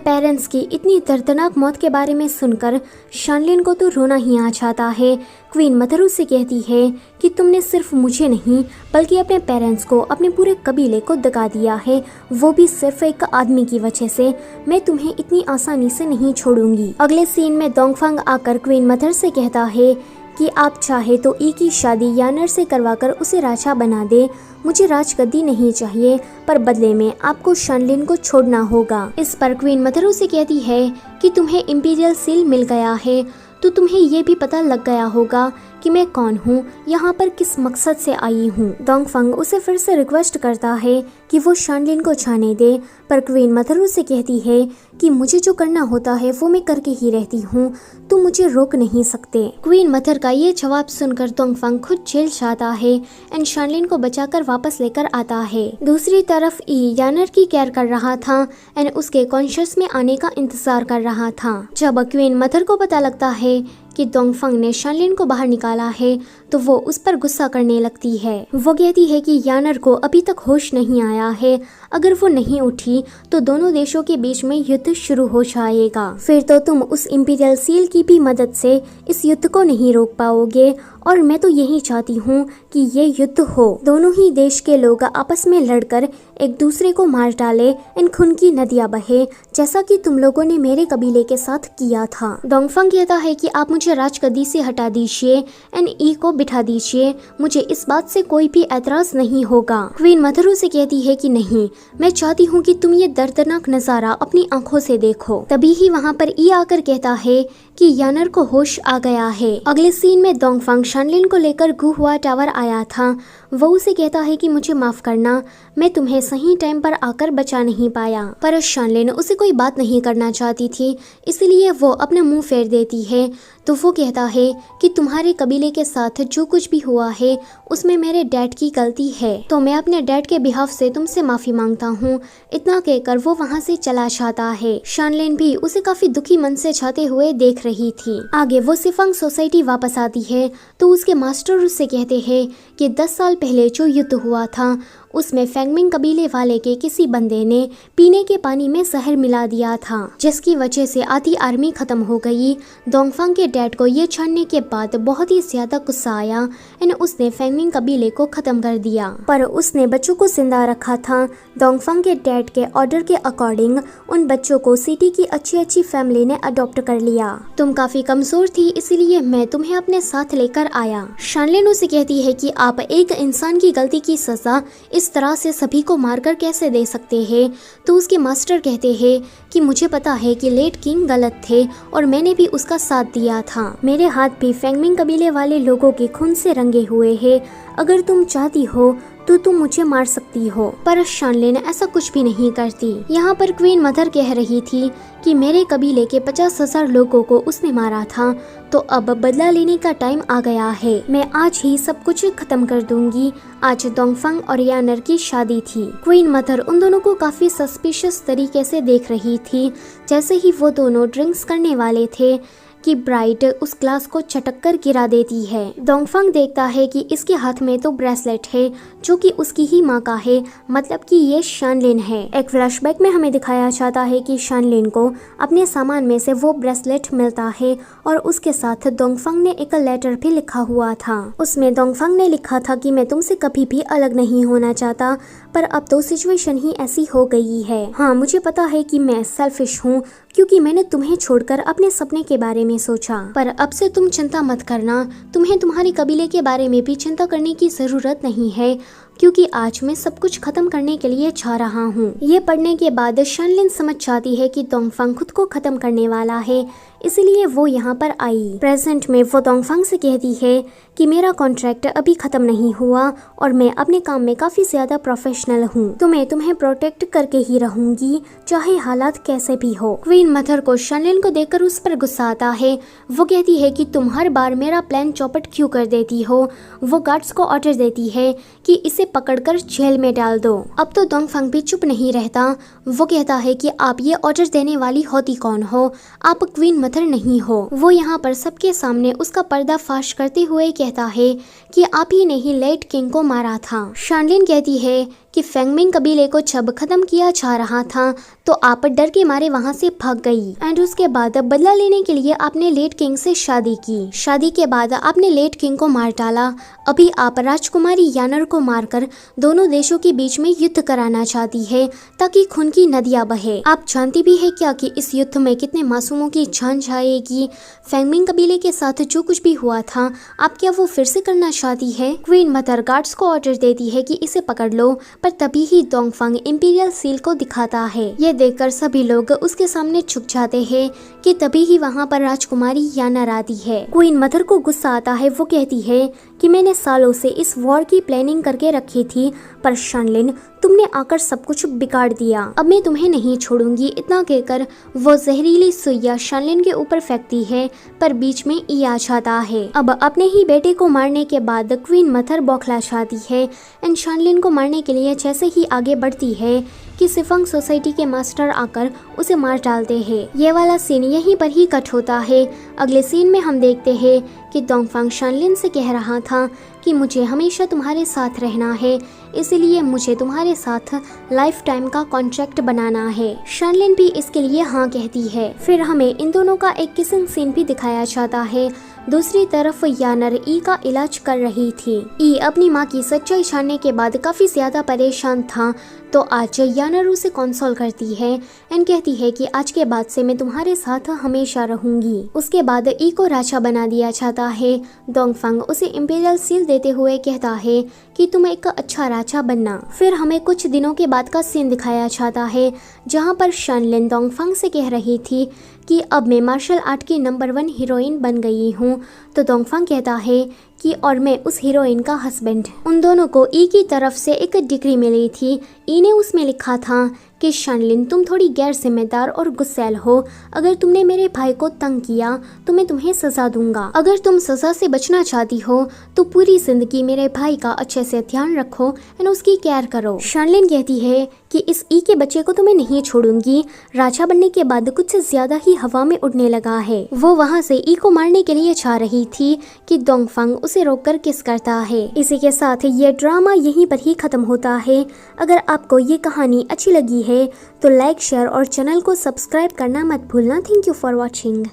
पेरेंट्स की इतनी दर्दनाक मौत के बारे में सुनकर शानलिन को तो रोना ही आ जाता है। क्वीन मदर उससे कहती है कि तुमने सिर्फ मुझे नहीं बल्कि अपने पेरेंट्स को, अपने पूरे कबीले को दगा दिया है, वो भी सिर्फ एक आदमी की वजह से। मैं तुम्हें इतनी आसानी से नहीं छोड़ूंगी। अगले सीन में डोंगफंग आकर क्वीन मदर से कहता है कि आप चाहे तो ई की शादी यानर से करवाकर उसे राजा बना दे। मुझे राजगद्दी नहीं चाहिए, पर बदले में आपको शानलिन को छोड़ना होगा। इस पर क्वीन मदर उसे कहती है कि तुम्हें इंपीरियल सील मिल गया है तो तुम्हें ये भी पता लग गया होगा कि मैं कौन हूँ, यहाँ पर किस मकसद से आई हूँ। डोंगफंग उसे फिर से रिक्वेस्ट करता है कि वो शानलिन को जाने दे, पर क्वीन मदर उसे कहती है कि मुझे जो करना होता है वो मैं करके ही रहती हूँ, तुम मुझे रोक नहीं सकते। क्वीन मदर का ये जवाब सुनकर डोंगफंग खुद जेल जाता है एंड शानलिन को बचाकर वापस लेकर आता है। दूसरी तरफ ई यानर की केयर कर रहा था एंड उसके कॉन्शियस में आने का इंतजार कर रहा था। जब क्वीन मदर को पता लगता है कि डोंगफंग ने शानलिन को बाहर निकाला है तो वो उस पर गुस्सा करने लगती है। वो कहती है कि यानर को अभी तक होश नहीं आया है, अगर वो नहीं उठी तो दोनों देशों के बीच में युद्ध शुरू हो जाएगा। फिर तो तुम उस इंपीरियल सील की भी मदद से इस युद्ध को नहीं रोक पाओगे, और मैं तो यही चाहती हूँ कि ये युद्ध हो, दोनों ही देश के लोग आपस में लड़कर एक दूसरे को मार डाले, इन खून की नदियाँ बहे, जैसा कि तुम लोगों ने मेरे कबीले के साथ किया था। डोंगफंग कहता है कि आप मुझे राजगद्दी से हटा दीजिए एंड ई को बिठा दीजिए, मुझे इस बात से कोई भी एतराज नहीं होगा। क्वीन मदर उसे कहती है कि नहीं, मैं चाहती हूँ कि तुम ये दर्दनाक नजारा अपनी आंखों से देखो। तभी ही वहाँ पर ई आकर कहता है कि यानर को होश आ गया है। अगले सीन में डोंगफंग शानलिन को लेकर गुहुआ टावर आया था। वो उसे कहता है कि मुझे माफ करना, मैं तुम्हें सही टाइम पर आकर बचा नहीं पाया। पर शानलिन उसे कोई बात नहीं करना चाहती थी, इसलिए वो अपना मुंह फेर देती है। तो वो कहता है कि तुम्हारे कबीले के साथ जो कुछ भी हुआ है उसमें मेरे डैड की गलती है, तो मैं अपने डैड के बिहाफ से तुमसे माफी मांगता हूँ। इतना कहकर वो वहाँ से चला जाता है। शानलिन भी उसे काफी दुखी मन से जाते हुए देख रही थी। आगे वो सिफंग सोसाइटी वापस आती है तो उसके मास्टर उससे कहते हैं कि 10 साल पहले जो युद्ध हुआ था उसमें फेंगमिंग कबीले वाले के किसी बंदे ने पीने के पानी में जहर मिला दिया था, जिसकी वजह से आधी आर्मी खत्म हो गई। डोंगफंग के डैड को ये जानने के बाद बहुत ही ज्यादा गुस्सा आया एंड उसने फेंगमिंग कबीले को खत्म कर दिया, पर उसने बच्चों को जिंदा रखा था। डोंगफंग के डैड के ऑर्डर के अकॉर्डिंग उन बच्चों को सिटी की अच्छी फैमिली ने अडॉप्ट कर लिया। तुम काफी कमजोर थी, इसीलिए मैं तुम्हें अपने साथ लेकर आया। शानलिन उसे कहती है कि आप एक इंसान की गलती की सजा इस तरह से सभी को मारकर कैसे दे सकते हैं। तो उसके मास्टर कहते हैं कि मुझे पता है कि लेट किंग गलत थे और मैंने भी उसका साथ दिया था। मेरे हाथ भी फेंगमिंग कबीले वाले लोगों के खून से रंगे हुए हैं। अगर तुम चाहती हो तो तुम मुझे मार सकती हो, पर शानलिन ऐसा कुछ भी नहीं करती। यहाँ पर क्वीन मदर कह रही थी कि मेरे कबीले के 50,000 लोगों को उसने मारा था, तो अब बदला लेने का टाइम आ गया है। मैं आज ही सब कुछ खत्म कर दूंगी। आज डोंगफंग और यानर की शादी थी। क्वीन मदर उन दोनों को काफी सस्पिशियस तरीके से देख रही थी। जैसे ही वो दोनों ड्रिंक्स करने वाले थे कि ब्राइड उस ग्लास को चटक कर गिरा देती है। डोंगफंग देखता है कि इसके हाथ में तो ब्रेसलेट है जो कि उसकी ही माँ का है, मतलब कि ये शानलिन है। एक फ्लैशबैक में हमें दिखाया जाता है कि शानलिन को अपने सामान में से वो ब्रेसलेट मिलता है और उसके साथ डोंगफंग ने एक लेटर भी लिखा हुआ था। उसमें डोंगफंग ने लिखा था कि मैं तुमसे कभी भी अलग नहीं होना चाहता, पर अब तो सिचुएशन ही ऐसी हो गई है। हाँ, मुझे पता है कि मैं सेल्फिश हूँ क्योंकि मैंने तुम्हें छोड़कर अपने सपने के बारे में सोचा, पर अब से तुम चिंता मत करना। तुम्हें तुम्हारे कबीले के बारे में भी चिंता करने की जरूरत नहीं है क्योंकि आज मैं सब कुछ खत्म करने के लिए जा रहा हूँ। ये पढ़ने के बाद शनलिन समझ जाती है कि डोंगफंग खुद को खत्म करने वाला है, इसलिए वो यहाँ पर आई। प्रेजेंट में वो डोंगफंग से कहती है कि मेरा कॉन्ट्रैक्ट अभी खत्म नहीं हुआ और मैं अपने काम में काफी ज्यादा प्रोफेशनल हूँ, तो मैं तुम्हें प्रोटेक्ट करके ही रहूंगी चाहे हालात कैसे भी हो। क्वीन मदर को शनलिन को देखकर उस पर गुस्सा आता है। वो कहती है कि तुम हर बार मेरा प्लान चौपट क्यों कर देती हो। वो गार्ड्स को ऑर्डर देती है कि इसे पकड़कर जेल में डाल दो। अब तो डोंगफंग भी चुप नहीं रहता। वो कहता है कि आप ये ऑर्डर देने वाली होती कौन हो, आप क्वीन मदर नहीं हो। वो यहाँ पर सबके सामने उसका पर्दाफाश करते हुए कहता है कि आप ही ने ही लेट किंग को मारा था। शनलिन कहती है कि फेंगमिंग कबीले को जब खत्म किया जा रहा था तो आप डर के मारे वहाँ से भाग गई एंड उसके बाद बदला लेने के लिए आपने लेट किंग से शादी की। शादी के बाद आपने लेट किंग को मार डाला। अभी आप राजकुमारी यानर को मारकर दोनों देशों के बीच में युद्ध कराना चाहती है ताकि खून की नदियां बहे। आप जानती भी है क्या कि इस युद्ध में कितने मासूमों की जान जाएगी। फेंगमिंग कबीले के साथ जो कुछ भी हुआ था आप क्या वो फिर से करना चाहती है। क्वीन मदर गार्ड्स को ऑर्डर देती है कि इसे पकड़ लो, पर तभी ही डोंगफंग इंपीरियल सील को दिखाता है। ये देखकर सभी लोग उसके सामने झुक जाते हैं कि तभी ही वहाँ पर राजकुमारी यानर आती है। क्वीन मदर को गुस्सा आता है। वो कहती है कि मैंने सालों से इस वॉर की प्लानिंग करके रखी थी, पर शनलिन तुमने आकर सब कुछ बिगाड़ दिया। अब मैं तुम्हें नहीं छोड़ूंगी। इतना कहकर वो जहरीली सुइया शनलिन के ऊपर फेंकती है, पर बीच में ई आ जाता है। अब अपने ही बेटे को मारने के बाद क्वीन मदर बौखला जाती है एंड शनलिन को मारने के लिए जैसे ही आगे बढ़ती है कि सिफंग सोसाइटी के मास्टर आकर उसे मार डालते हैं। ये वाला सीन यहीं पर ही कट होता है। अगले सीन में हम देखते हैं कि डोंगफंग शनलिन से कह रहा था कि मुझे हमेशा तुम्हारे साथ रहना है, इसलिए मुझे तुम्हारे साथ लाइफ टाइम का कॉन्ट्रैक्ट बनाना है। शनलिन भी इसके लिए हाँ कहती है। फिर हमें इन दोनों का एक किसिंग सीन भी दिखाया जाता है। दूसरी तरफ यानर ई का इलाज कर रही थी। ई अपनी माँ की सच्चाई जानने के बाद काफी ज्यादा परेशान था, तो आज यानर उसे कंसोल करती है एंड कहती है कि आज के बाद से मैं तुम्हारे साथ हमेशा रहूंगी। उसके बाद ई को राजा बना दिया जाता है। डोंगफंग उसे इंपीरियल सील देते हुए कहता है कि तुम एक अच्छा राजा बनना। फिर हमें कुछ दिनों के बाद का सीन दिखाया जाता है जहाँ पर शनलिन डोंगफंग से कह रही थी कि अब मैं मार्शल आर्ट की नंबर 1 हीरोइन बन गई हूँ, तो डोंगफंग कहता है कि और मैं उस हीरोइन का हस्बैंड। उन दोनों को ई की तरफ से एक डिग्री मिली थी। ई ने उसमें लिखा था कि शनलिन तुम थोड़ी गैर जिम्मेदार और गुस्सैल हो। अगर तुमने मेरे भाई को तंग किया तो मैं तुम्हें सजा दूंगा। अगर तुम सजा से बचना चाहती हो तो पूरी जिंदगी मेरे भाई का अच्छे से ध्यान रखो एंड उसकी केयर करो। शनलिन कहती है कि इस ई के बच्चे को तो मैं नहीं छोड़ूंगी। राजा बनने के बाद कुछ ज्यादा ही हवा में उड़ने लगा है। वो वहाँ से ई को मारने के लिए जा रही थी कि डोंगफंग उसे रोककर किस करता है। इसी के साथ ये ड्रामा यहीं पर ही खत्म होता है। अगर आपको ये कहानी अच्छी लगी है तो लाइक, शेयर और चैनल को सब्सक्राइब करना मत भूलना। Thank you for watching.